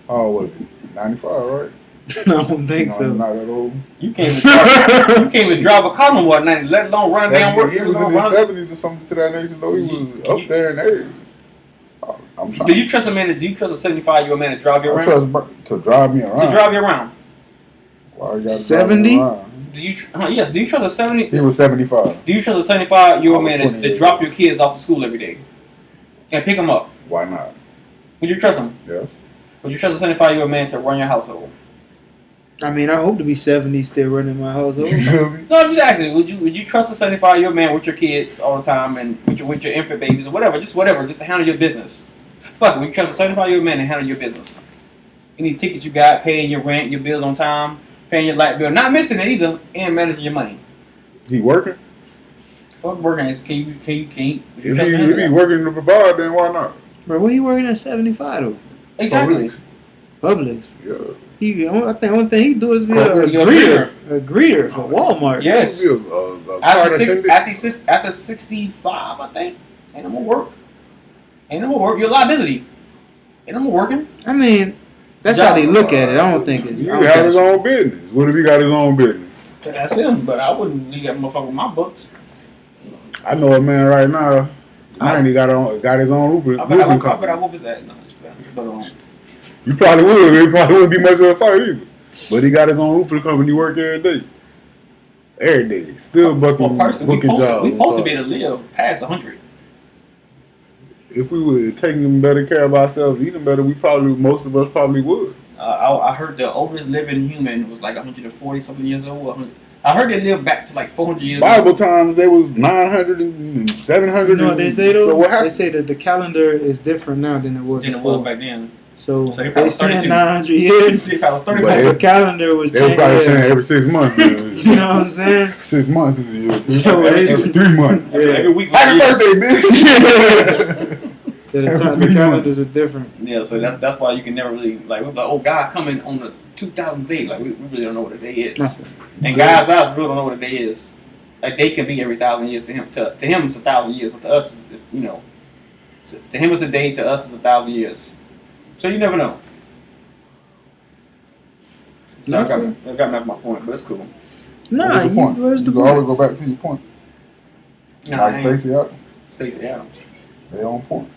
how old was he? 95, right? I don't think No, so. he's not that old. You can't even drive a car no more at 90, let alone run down work. He was in his 70s or something to that nature, though. He was up there in age. I'm trying. Do you trust a man? Do you trust a 75-year-old man to drive you around? To drive me around. To drive you around. Why you gotta 70? drive me around? Do you? Yes. Do you trust a 70? He was 75. Do you trust a 75-year-old I was man 20 to years drop old. your kids off to school every day and pick them up? Why not? Would you trust him? Yes. Would you trust a 75-year-old man to run your household? I mean, I hope to be 70 still running my household. You feel me? No, I'm just asking. Would you trust a 75-year-old man with your kids all the time and with your infant babies or whatever, just to handle your business? Fuck, would you trust a 75-year-old man to handle your business? Any tickets you got, paying your rent, your bills on time, paying your light bill, not missing it either, and managing your money. He working? Fuck working is can you If he working to provide, then why not? Bro, where you working at 75 though? Exactly. Publix. Yeah. I think the only thing he do is be a You're greeter for Walmart. Yes. He a card attendant. After 65, I think. Ain't no more work. Your liability. Ain't no more working. I mean, that's how they look at it. I don't think it's. He have his own business. What if he got his own business? That's him, but I wouldn't leave that motherfucker with my books. I know a man right now. He got his own roofing I bet I company. whoop his ass. No, just but, You probably would. It probably wouldn't be much of a fight either. But he got his own roofing company. Work every day. Every day. Still booking jobs. We supposed to be able to live past 100. If we were taking better care of ourselves, eating better, most of us probably would. I heard the oldest living human was like 140 something years old. I heard they lived back to like 400 years Bible old. times, they was 900 and 700. You know what they say though? So what happened? They say that the calendar is different now than it was before. Back then. So they they saying 900 years. They probably But 35. the calendar was They would changing. probably change every 6 months. Man. You know what I'm saying? 6 months is a year. So every they- 3 months. Every week. Happy birthday, bitch! The calendars are different. Yeah, so that's why you can never really we're like, oh, God coming on the 2000 day. Like we really don't know what a day is. Nothing. And guys out really don't know what a day is. A day can be every 1,000 years to him. To him it's 1,000 years, but to us, to him it's a day. To us it's 1,000 years. So you never know. So I got back my point, but it's cool. Nah, where's the You point? always go back to your point. Nah, Like Stacey Adams. Stacey Adams. They on point.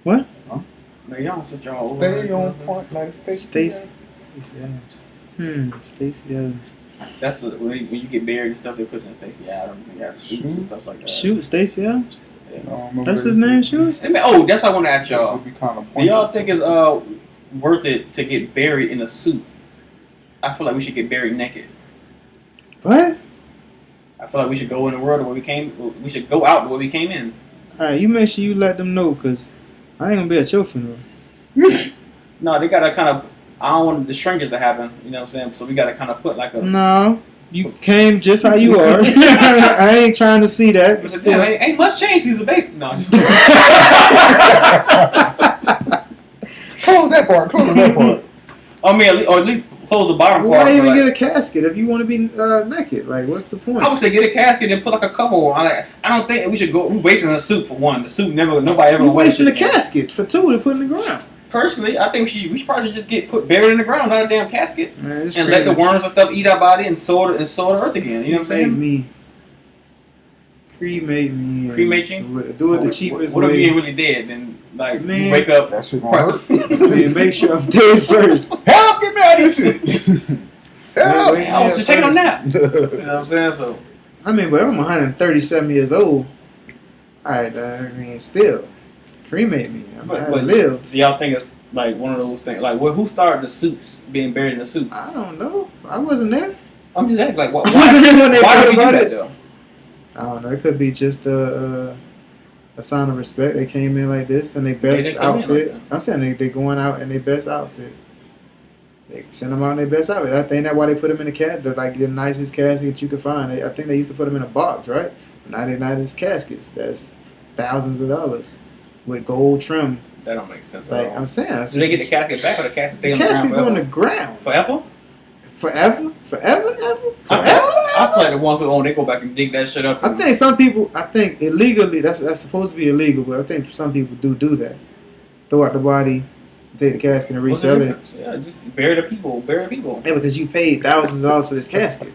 What? Huh? Man, y'all such y'all Stay on point like Stacey Adams. Stacey Adams. That's when you get buried and stuff. They put in Stacey Adams. You have suits and stuff like that. Shoot, Stacey Adams? Yeah. That's his name, Shoot? That's what I want to ask y'all. Kind of Do y'all think it's worth it to get buried in a suit? I feel like we should get buried naked. What? I feel like we should go in the world the way we came. We should go out the way we came in. Alright, you make sure you let them know, because I ain't going to be at your funeral. No, they gotta kind of. I don't want the shrinkage to happen. You know what I'm saying? So we gotta kind of put like a. No, you came just how you are. I ain't trying to see that, but still. Ain't much change since a baby. No. Close that part. I mean, or at least close the bottom Why part. even get a casket if you want to be naked? Like, what's the point? I would say get a casket and put like a cover on. I don't think we should go. We're wasting a suit for one. The suit nobody ever. You're wasting the shit. casket for two to put in the ground. Personally, I think we should probably just get buried in the ground, not a damn casket, Man, it's and crazy. let the worms and stuff eat our body and soil the earth again. You know what I'm saying? Cremate me. Cremate you? Do it the cheapest What if way. you ain't really dead? Then like Man. you wake up. That shit gonna hurt. Man, make sure I'm dead first. Help! Get me out of this shit! Help! Wait, I was just taking a nap. You know That's what I'm saying? So I mean, but I'm 137 years old. Alright, I mean, still. Cremate me. I might but live. So y'all think it's like one of those things? Like, who started the suits being buried in the suit? I don't know. I wasn't there. I'm just asking, like, why I wasn't there when they do thought we do about that it. though? I don't know. It could be just a sign of respect. They came in like this in their best didn't come in like outfit. that. I'm saying they going out in their best outfit. They send them out in their best outfit. I think that's why they put them in the casket, like the nicest casket you could find. I think they used to put them in a box, right? Now they're nicest caskets. That's thousands of dollars with gold trim. That don't make sense. Like at all. I'm saying, Do they get the casket back or the casket stay the on the casket go on ground the ground forever? forever, forever, ever, I forever. feel like the ones who own, they go back and dig that shit up. I think some people, I think illegally, that's supposed to be illegal, but I think some people do that. Throw out the body, take the casket and What's the resell it. difference? Yeah, just bury the people. Bury the people. Yeah, because you paid thousands of dollars for this casket.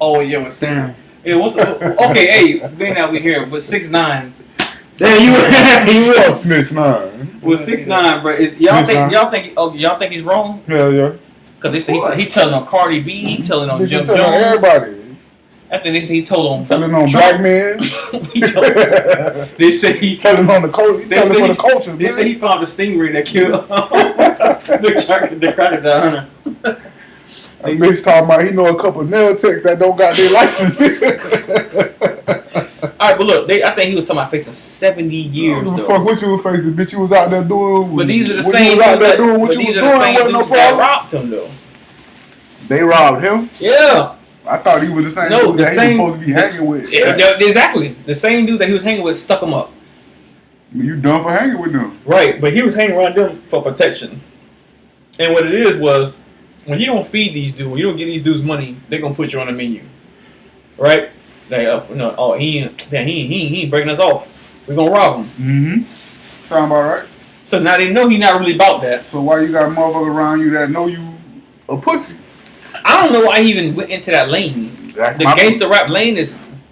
Oh yeah, with six. Damn. Yeah, what's okay? Hey, being that we here with 6'9", There you were. Fuck Snitch 9. with 6'9", bro. Y'all Snitch think y'all think he's wrong? Hell yeah. Cause they say he telling on Cardi B, he telling on Bitch, Jim I'm telling Jones. everybody. I think they say he told on Telling on Trump. black men. He told, they say he Telling on the culture. They Telling say for he- the culture, They say man. he found the stingray that killed the crocodile hunter. A bitch talking about he know a couple nail techs that don't got their license. All right, but look, I think he was talking about facing 70 years What the though. fuck what you was facing, bitch? You was out there doing. But these are the when same you was out dudes there doing what but you was these doing. are the same Wasn't no dudes that problem. robbed him though. They robbed him. Yeah. I thought he was the same No, dude the that same- he was supposed to be hanging with. Exactly. The same dude that he was hanging with stuck him up. You done for hanging with them. Right, but he was hanging around them for protection. And what it is was, when you don't feed these dudes, when you don't give these dudes money, they're gonna put you on the menu. Right? They he ain't breaking us off. We're gonna rob him. Mm-hmm. Sound about right. So now they know he's not really about that. So why you got motherfuckers around you that know you a pussy? I don't know why he even went into that lane. That's The my gangster rap lane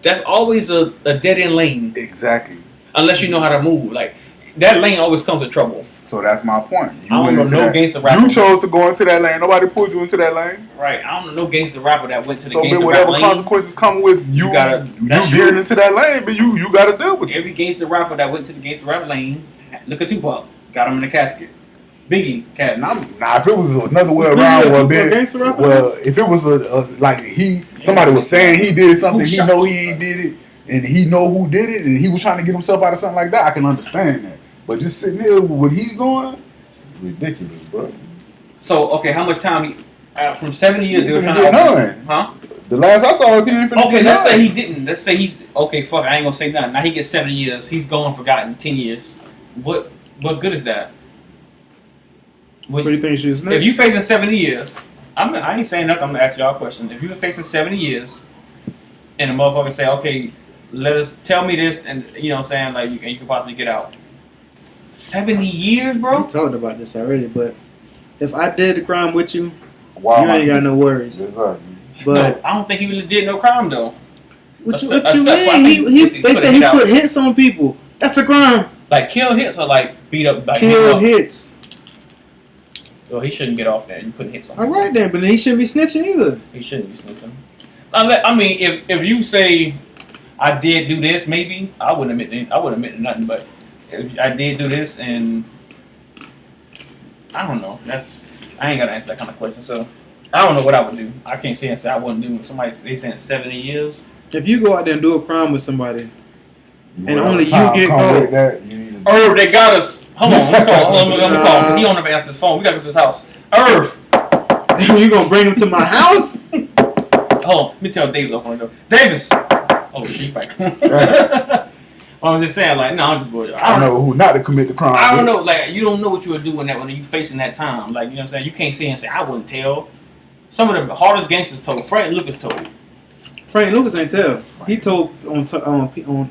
that's always a dead end lane. Exactly. Unless you know how to move. Like that lane always comes to trouble. So that's my point. You I don't went know into no that. gangster rapper. You chose to go into that lane. Nobody pulled you into that lane. Right. I don't know no gangster rapper that went to the So gangster rap whatever lane. consequences come with you that's veering true. into that lane, but you gotta deal with it. Every gangster rapper that went to the gangster rap lane, look at Tupac, got him in the casket. Biggie, casket. Nah, if it was another way around, well, gangster rapper? well, if it was like somebody was saying he did something, Who he shot know you? he ain't did it, and he know who did it, and he was trying to get himself out of something like that, I can understand that. But just sitting here with what he's doing, it's ridiculous, bro. So okay, how much time he? From 70 years, they were He trying didn't to. get none. Huh? The last I saw was he ain't finna Okay, get let's none. say he didn't. Let's say he's okay. Fuck, I ain't gonna say nothing. Now he gets 70 years. He's gone forgotten 10 years. What good is that? What do you think she snitch? If you facing 70 years, I ain't saying nothing. I'm gonna ask y'all a question. If you was facing 70 years, and the motherfucker say, okay, tell me this, and you know what I'm saying, like you can possibly get out. 70 years, We bro. talked about this already, but if I did the crime with you, Why you am I ain't got no worries. Exactly. But No, I don't think he really did no crime though. what you Except for I mean? think They put said a he hit out. put hits on people. That's a crime. Like kill hits or like beat up, like Kill beat up. hits. Well, he shouldn't get off there. You put hits on. All him. right then, but he shouldn't be snitching either. He shouldn't be snitching. I mean, if you say I did do this, maybe I wouldn't admit to nothing. But if I did do this, and I don't know, I ain't gotta answer that kind of question. So I don't know what I would do. I can't say and say I wouldn't do. If they saying 70 years. If you go out there and do a crime with somebody, And Whatever only you time get come caught. with that, you need to Irv, they got us. Hold on, let me call him. He don't ever answer his phone. We gotta go to his house. Irv, you gonna bring him to my house? hold on. Let me tell Davis open the door. Davis. Oh shit, back. I was just saying, like, no, I'm just bored. I don't know who not to commit the crime. I don't with. know, like, you don't know what you would do when you facing that time. Like, you know what I'm saying? You can't sit and say, I wouldn't tell. Some of the hardest gangsters told. Frank Lucas told. Frank Lucas ain't tell. He told on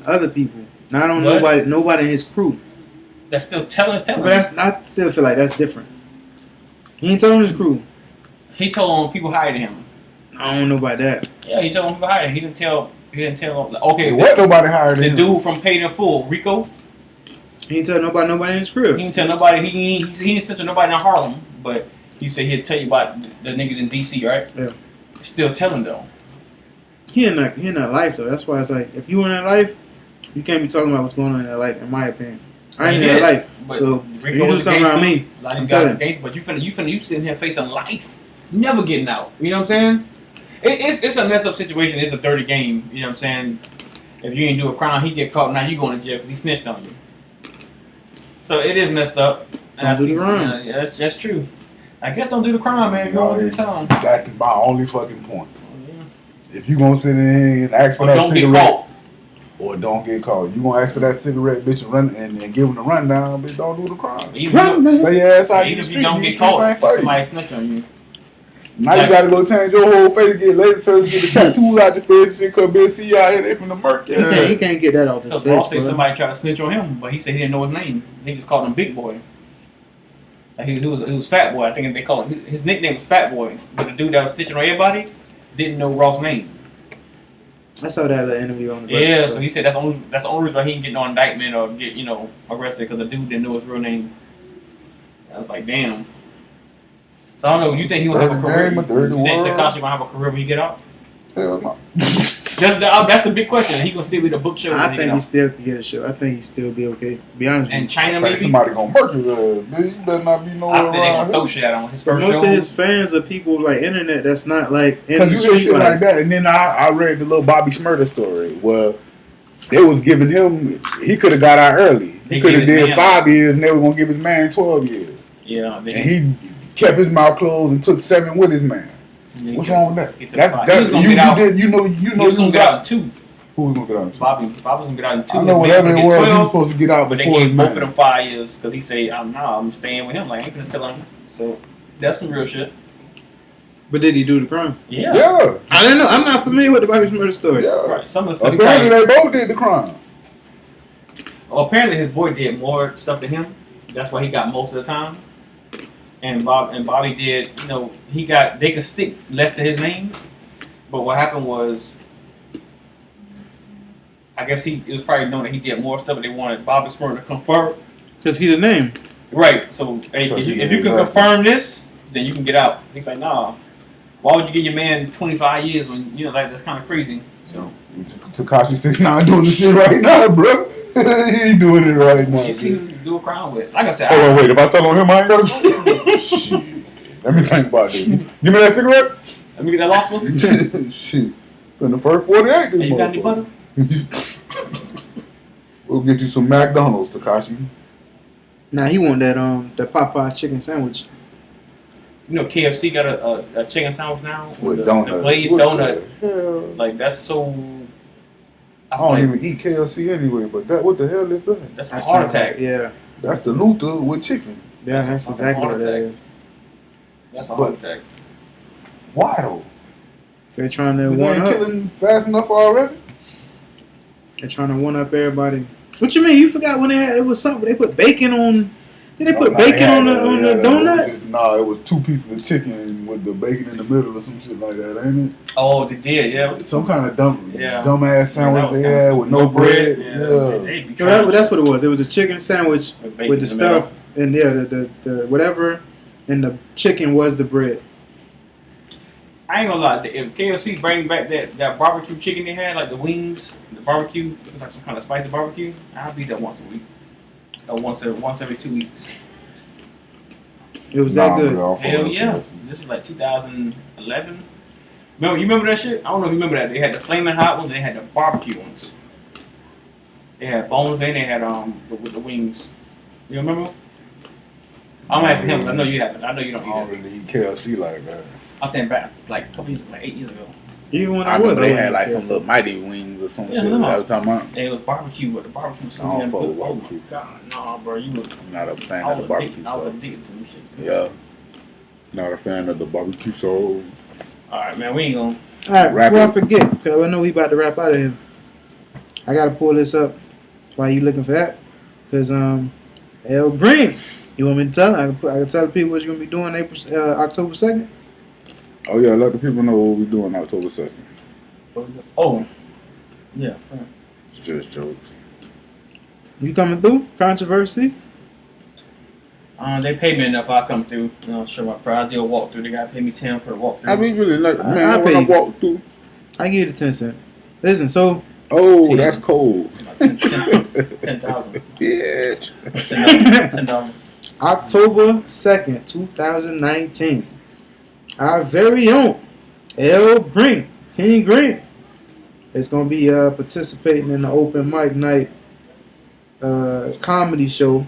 other people, not on What? nobody in his crew. That's still telling. But I still feel like that's different. He ain't telling his crew. He told on people higher than him. I don't know about that. Yeah, he told on people higher. He didn't tell. Okay, Hey, what nobody hired the him? dude from Paid in Full, Rico. He ain't tell nobody in his crib. He didn't tell nobody. He didn't tell nobody in Harlem, but he said he'd tell you about the niggas in DC, right? Yeah. Still telling though. He in that life though. That's why it's like if you in that life, you can't be talking about what's going on in that life. In my opinion, I ain't in that life. But So Rico if you do was something around gangster. me, A lot of I'm these guys telling. are gangster, but you sitting here facing life, never getting out. You know what I'm saying? It's a messed up situation. It's a dirty game. You know what I'm saying? If you ain't do a crime, he get caught. Now you going to jail because he snitched on you. So it is messed up. Don't do the crime. Yeah, that's true. I guess don't do the crime, man. That's my only fucking point. Yeah. If you gonna sit in here and ask for Or that don't cigarette, get caught. or don't get caught, you gonna ask for that cigarette, bitch, and run and give him the rundown, bitch. Don't do the crime. Stay your ass out Even the if street. you don't These get streets caught, ain't for you. somebody snitch on you. Now you gotta go change your whole face, get laser surgery, get the tattoos out your face, and shit. Cause bitch, see out here, they from the murk. He can't get that off his Because face. Ross said bro. somebody tried to snitch on him, but he said he didn't know his name. They just called him Big Boy. Like he was Fat Boy. I think they called him. His nickname was Fat Boy. But the dude that was snitching on everybody didn't know Ross' name. I saw that little interview on the Yeah, Breakfast so Club. he said that's the only reason why he didn't get no indictment or get arrested because the dude didn't know his real name. I was like, damn. So I don't know. You think he gonna have a career? You think Tekashi gonna have a career when he get out? Hell no. That's the big question. He gonna still be the book show? I think he still could get a show. I think he still be okay. Be honest with you. And China I think maybe. somebody gonna murk his ass, bitch. You better not be nowhere I think they around gonna throw here. shit out on his But first most show. of his fans are people like internet that's not like in the Cause you street hear shit like that, and then I read the little Bobby Shmurda story where they was giving him, he could have got out early. He They could have gave his did man 5 years, and they were gonna give his man 12 years. Yeah. And he kept his mouth closed and took 7 with his man. What's wrong with He that? took That's 5. that. He was gonna You get out. did. You know. He was gonna get out in 2. Who was gonna get out? Bobby's gonna get out in 2. I know His man whatever it gonna get was, he was 12, supposed to get out but they before his gave both of man. them 5 years because he said, I'm staying with him. Like I ain't gonna tell him. So that's some real shit. But did he do the crime? Yeah. Yeah. I don't know. I'm not familiar with the Bobby Shmurda stories. Yeah. Right. Some of the stuff. Apparently, they both did the crime. Apparently his boy did more stuff to him. That's why he got most of the time. And Bobby did. They could stick less to his name. But what happened was, I guess it was probably known that he did more stuff, but they wanted Bobby Shmurda to confirm. Because he the name. Right. So hey, if you can confirm this, then you can get out. He's like, nah. Why would you give your man 25 years when that's kind of crazy? So Tekashi 6ix9ine doing the shit right now, bro. He ain't doing it right now. You see who you do a crime with? Like I said, Hold on, wait. If I tell on him, I ain't gotta. Shit. Let me think about this. Give me that cigarette. Let me get that last one. Shit. From the first 48. Hey, you got any butter? We'll get you some McDonald's, Tekashi. Nah, he want that Popeye chicken sandwich. KFC got a chicken sandwich now With the donuts. glazed What donut. the hell? Like that's so. I don't even eat KFC anyway, but what the hell is that? That's a heart attack. Yeah. That's the Luther with chicken. Yeah, that's exactly what that is. That's a heart attack. Why though? They're trying to They one ain't up. killing fast enough already? They're trying to one up everybody. What you mean? You forgot when it was something? They put bacon on. Did they put bacon on the donut? It was 2 pieces of chicken with the bacon in the middle or some shit like that, ain't it? Oh, they did, yeah. Some kind of Yeah. dumbass sandwich they had with no bread. Yeah. That's what it was. It was a chicken sandwich with the stuff and the whatever, and the chicken was the bread. I ain't gonna lie. If KFC bring back that barbecue chicken they had, like the wings, the barbecue, like some kind of spicy barbecue, I'll be there once a week. Or once every 2 weeks. It was that good. Hell yeah. This is like 2011. You remember that shit? I don't know if you remember that. They had the flaming hot ones and they had the barbecue ones. They had bones and they had with the wings. You remember? I'm asking him because I know you haven't. I know you don't eat I don't that. really eat KFC like that. I was saying back like a couple years, like 8 years ago. Even when I I was, remember they had like some little mighty wings or some shit. no. I was talking about. And it was barbecue, but the barbecue was so I don't damn fuck good. with Oh barbecue. my god, nah, bro, you was. I'm not a fan I of the was barbecue I was sauce. addicted to them shit. Yeah. Not a fan of the barbecue sauce. All right, man, we ain't gonna. All right, Wrap before I it. forget, because I know we about to wrap out of here. I gotta pull this up while you looking for that, because L Greene. You want me to tell? I can tell the people what you're gonna be doing October 2nd. Oh yeah, let the people know what we're doing October 2nd. Oh, yeah. It's just jokes. You coming through? Controversy? They pay me enough. I come through. Show my pride. I do a walkthrough. They gotta pay me 10 per walkthrough. I be really like, man, I when I pay- walk through. I give you the 10 cents. Listen, so Oh, 10. that's cold. 10,000. Bitch. $10. October 2nd, 2019, our very own King Greene, is going to be participating in the open mic night comedy show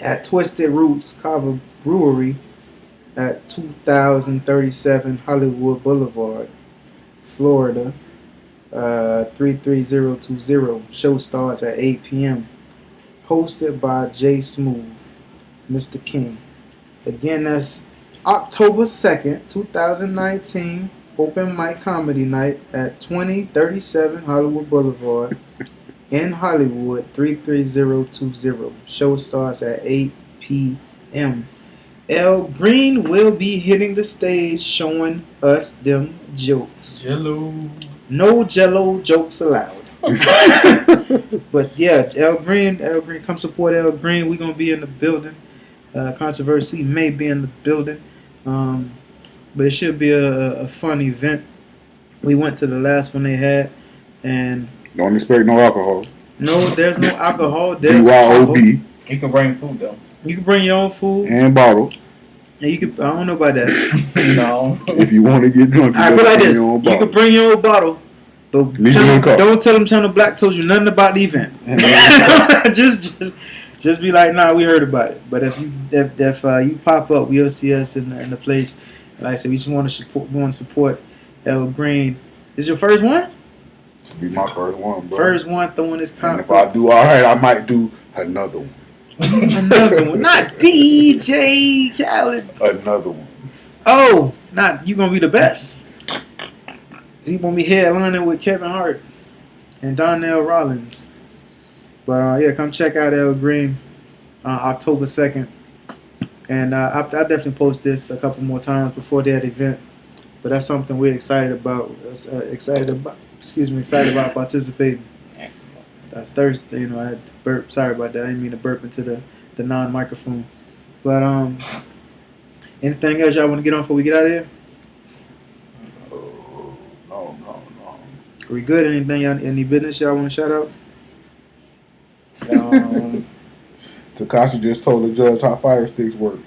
at Twisted Roots Cava Brewery at 2037 Hollywood Boulevard, Florida, 33020. Show starts at 8 p.m. Hosted by Jay Smooth, Mr. King. Again, that's October 2nd, 2019, open mic comedy night at 2037 Hollywood Boulevard in Hollywood, 33020. Show starts at 8 p.m. L. Greene will be hitting the stage showing us them jokes. Jello. No Jello jokes allowed. But yeah, L. Greene, come support L. Greene. We're going to be in the building. Controversy may be in the building. But it should be a fun event. We went to the last one they had, and Don't expect no alcohol. no, there's no alcohol. There's BYOB You can bring food though. You can bring your own food, and bottle. and you can. I don't know about that. No. If you want to get drunk, you All right, put gotta like bring this: your own you bottle. can bring your own bottle, but Leave it in the cup. don't tell them Channel Black told you nothing about the event. just be like, nah, we heard about it. But if you pop up, you'll see us in the place. Like I said, we just want to support L. Greene. This your first one? This will be my first one, bro. First one throwing this And comp. if I do all right, I might do another one. Another one, not DJ Khaled. Another one. Oh, not you gonna be the best. He gonna be headlining with Kevin Hart and Donnell Rollins. But yeah, come check out L. Greene October 2nd. And I definitely post this a couple more times before that event. But that's something we're excited about. Excited about participating. That's Thursday. I had to burp. Sorry about that. I didn't mean to burp into the non-microphone. But anything else y'all want to get on before we get out of here? No. Are we good? Anything? Any business y'all want to shout out? Takashi just told the judge how fire sticks work.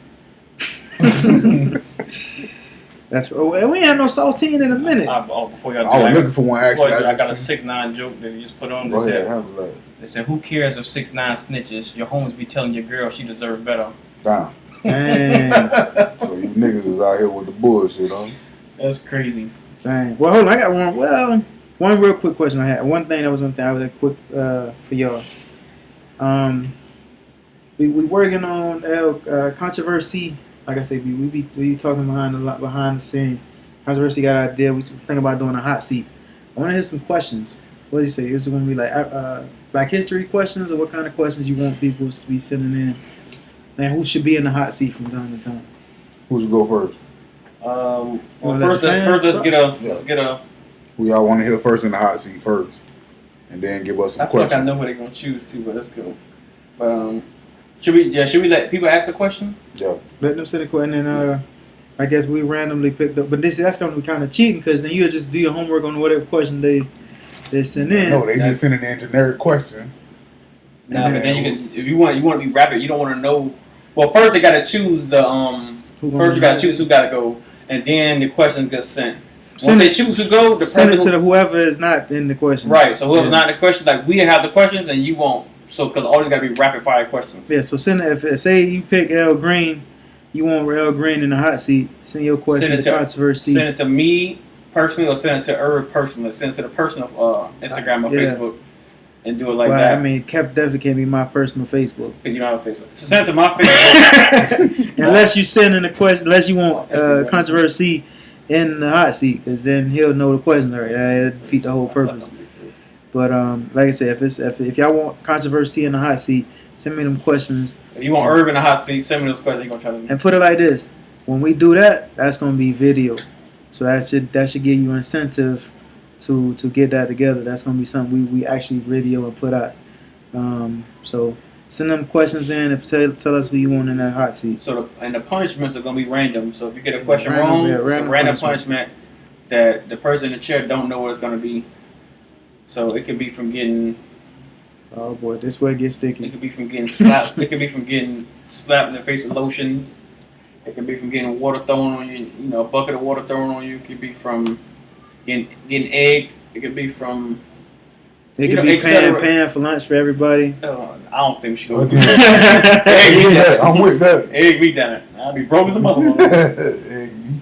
That's we ain't had no saltine in a minute. Before y'all I was looking for one actually. I got a 6ix9ine joke that you just put on. Go They ahead, said, handle that. they said, who cares if 6ix9ine snitches? Your homies be telling your girl she deserves better. Damn. Dang. So you niggas is out here with the bullshit, huh? That's crazy. Dang. Well, hold on. I got one. Well, one real quick question I had. One thing I was quick for y'all. We working on controversy. Like I said, we be talking behind the scene. Controversy got an idea. We think about doing a hot seat. I want to hear some questions. What do you say? Is it going to be like Black history questions, or what kind of questions you want people to be sending in? And who should be in the hot seat from time to time? Who should go first? Well, first let's get a. Who y'all want to hear first in the hot seat first, and then give us some I feel questions. like I know who they're gonna choose to, but let's go. But should we let people ask the question? Yeah. Let them send a question, and I guess we randomly picked up. But that's going to be kind of cheating, because then you'll just do your homework on whatever question they send in. No, they just sending in generic questions. Nah, but then you can, if you want to be rapid, you don't want to know. Well, first they gotta choose the First you gotta choose who gotta go, and then the question gets sent. Once they choose who go, the send person it to whoever is not in the question. Right. So whoever's not in the question, like we have the questions, and you won't. So because all these gotta be rapid fire questions. Yeah. So send it. If say you pick L. Greene, you want L. Greene in the hot seat. Send your question to controversy. Send it to me personally, or send it to Irv personally. Send it to the personal Instagram or Facebook, and do it like that. I mean, definitely can't be my personal Facebook. Because you don't have a Facebook. So send it to my Facebook. Unless you send in the question, unless you want controversy in the hot seat, because then he'll know the question already. That'll defeat the whole purpose. But like I said, if y'all want controversy in the hot seat, send me them questions. If you want Irv in the hot seat, send me those questions. You're gonna try to. And put it like this: when we do that, that's gonna be video. So that should give you incentive to get that together. That's gonna be something we actually video and put out. So send them questions in and tell us who you want in that hot seat. So the punishments are gonna be random. So if you get a question Random, wrong, yeah, it's a random random punishment that the person in the chair don't know what it's gonna be. So it could be from getting. Oh boy, this way it gets It sticky. could be from getting slapped. It could be from getting slapped in the face with lotion. It could be from getting water thrown on you. You know, a bucket of water thrown on you. It could be from getting egged. It could be from. It could be pan for lunch for everybody. I don't think we should go. Okay. I'm with that. Egg me down. I'll be broke as a motherfucker. Egg me.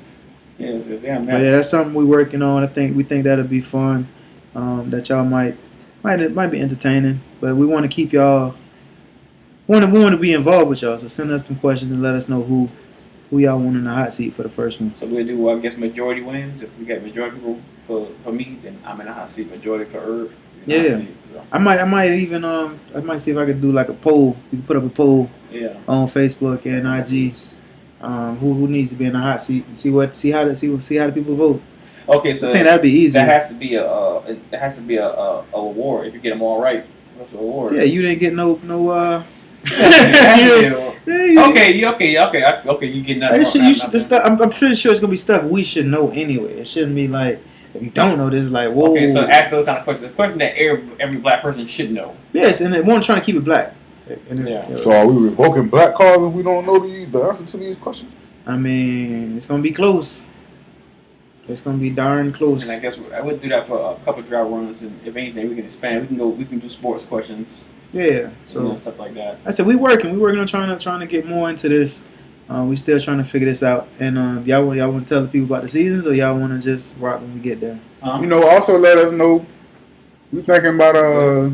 Yeah, damn But yeah, that's something we're working on. We think that'll be fun. That y'all might be entertaining. But we want to keep y'all. We want to be involved with y'all. So send us some questions and let us know who y'all want in the hot seat for the first one. So we'll do, I guess, majority wins. If we got majority people for me, then I'm in the hot seat. Majority for Irv. Yeah. Seat, so. I might even I might see if I could do like a poll. We can put up a poll on Facebook and IG. Who needs to be in the hot seat and see how the people vote. Okay, so I think that'd be easy. That has to be a award if you get them all right. What's the award? Yeah, you didn't get no. Okay. You get nothing. I'm pretty sure it's gonna be stuff we should know anyway. It shouldn't be like if you don't know this, like whoa. Okay, so ask those kind of questions. The question that every black person should know. Yes, and one trying to keep it black. So are we revoking black cards if we don't know the answer to these questions? I mean, it's gonna be close. It's gonna be darn close. And I guess I would do that for a couple dry runs, and if anything, we can expand. We can do sports questions. Yeah, so stuff like that. I said we're working on trying to get more into this. We still trying to figure this out. And y'all want to tell the people about the seasons, or y'all want to just rock when we get there? You know, also let us know. We thinking about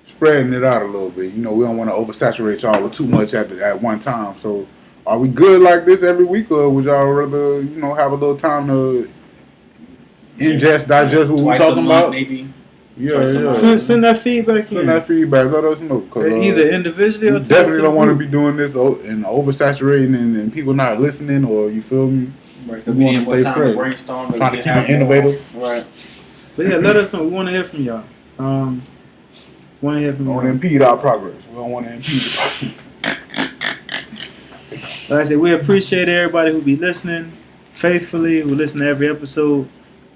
spreading it out a little bit. You know, we don't want to oversaturate y'all with too much at one time. So, are we good like this every week, or would y'all rather have a little time to digest what we're talking about? Maybe. Yeah. Send that feedback in. Send that feedback. Let us know. Either individually or definitely don't want to be doing this and oversaturating and people not listening, or you feel me? Right. We want to stay fresh. Trying to keep it innovative. Right. But yeah, let us know. We want to hear from y'all. Want to hear from y'all. Don't impede our progress. We don't want to impede. Like I said, we appreciate everybody who be listening faithfully, who listen to every episode.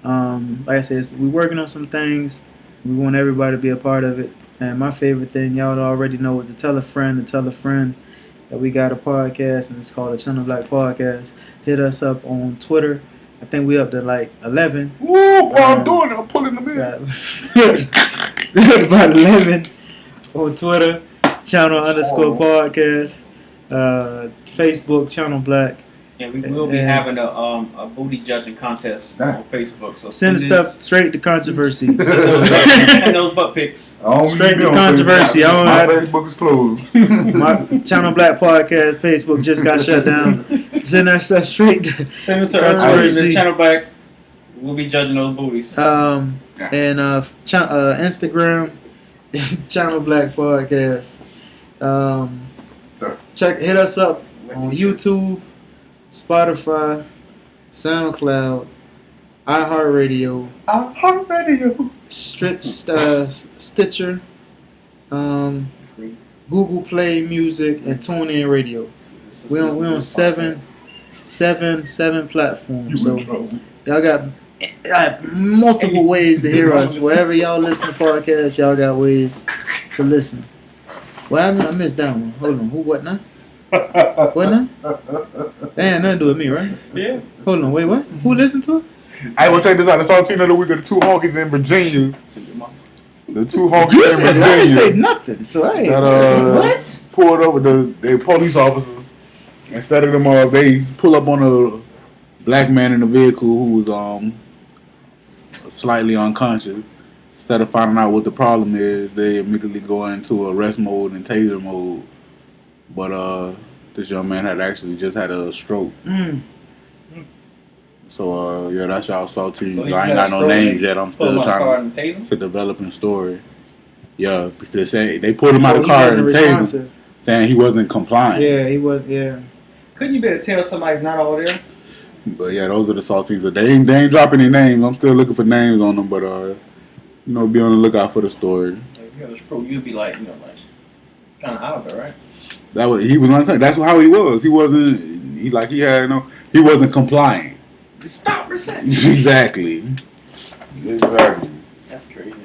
Like I said, we're working on some things. We want everybody to be a part of it. And my favorite thing, y'all already know, is to tell a friend that we got a podcast, and it's called the Channel Black Podcast. Hit us up on Twitter. I think we up to like 11. Woo! While I'm doing it, I'm pulling them in. About 11 on Twitter, channel_podcast. Facebook, Channel Black. Yeah, we will be having a booty judging contest on Facebook. So send stuff straight to controversy. Send those butt pics. Straight to controversy. My Facebook is closed. My Channel Black Podcast Facebook just got shut down. Send that stuff straight to send it to controversy. Channel Black. We'll be judging those booties. And Instagram, Channel Black Podcast. Hit us up on YouTube, Spotify, SoundCloud, iHeartRadio, Stitcher, Google Play Music, and TuneIn Radio. We on seven platforms. So y'all got multiple ways to hear us. Wherever y'all listen to podcasts, y'all got ways to listen. Well, I missed that one. Hold on. What now? What now? That ain't nothing to do with me, right? Yeah. Hold on. Wait, what? Who listened to it? I will check this out. The song team of the week of the two honkies in Virginia. The two honkies You in said Virginia. I didn't say nothing, so I ain't. What? Pulled over the police officers. Instead of them, they pull up on a black man in a vehicle who was slightly unconscious. Instead of finding out what the problem is, they immediately go into arrest mode and taser mode. But this young man had actually just had a stroke. So yeah, that's y'all salty. So I ain't got no names yet. I'm still trying to develop a story. Yeah, because they pulled him out of the car and tased him, saying he wasn't compliant. Yeah, he was. Yeah. Couldn't you better tell somebody's not all there? But yeah, those are the salties. They ain't dropping any names. I'm still looking for names on them, but be on the lookout for the story. If you had a stroke, you'd be like, kind of out of it, right? He was unconscious. That's how he was. He wasn't. He wasn't compliant. Stop resisting. Exactly. That's crazy.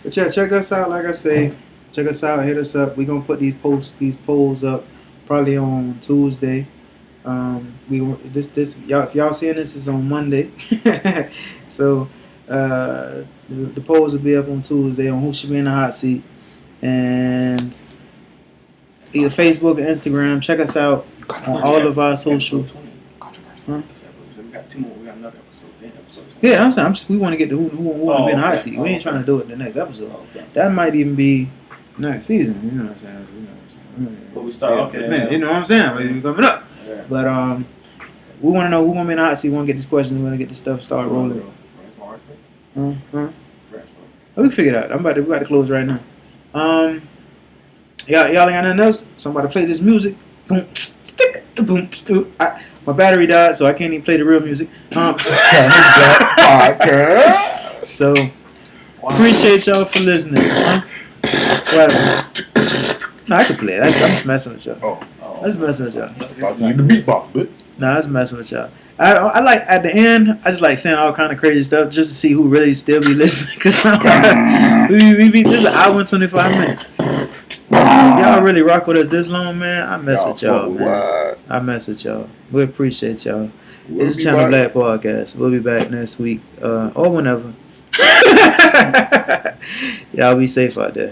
But yeah, check us out. Like I say, check us out. Hit us up. We're gonna put these polls up probably on Tuesday. This y'all, if y'all seeing this is on Monday, so the polls will be up on Tuesday on who should be in the hot seat, and either Facebook or Instagram. Check us out on all of our social. Huh? We got 2 more. We got another episode. Yeah, I'm saying we want to get to who want to be in the hot seat. We ain't okay. trying to do it in the next episode. Okay. That might even be next season. You know what I'm saying? But we start. Okay. Man, you know what I'm saying? We're coming up. Yeah. But we want to know who want to be in the hot seat. We want to get this question. We want to get this stuff started rolling. We can figure it out. We about to close right now. Y'all ain't got nothing else? So I'm about to play this music. Boom, stick, boom. My battery died, so I can't even play the real music. So appreciate y'all for listening. Well, no, I can play it. I'm just messing with y'all. I'm just messing with y'all. About to need the beatbox, bitch. No, I was messing with y'all. I like at the end. I just like saying all kind of crazy stuff just to see who really still be listening. Cause we be this is an hour and 25 minutes. Y'all really rock with us this long, man. I mess with y'all, man. I mess with y'all. We appreciate y'all. This is Channel Black Podcast. We'll be back next week or whenever. Y'all be safe out there.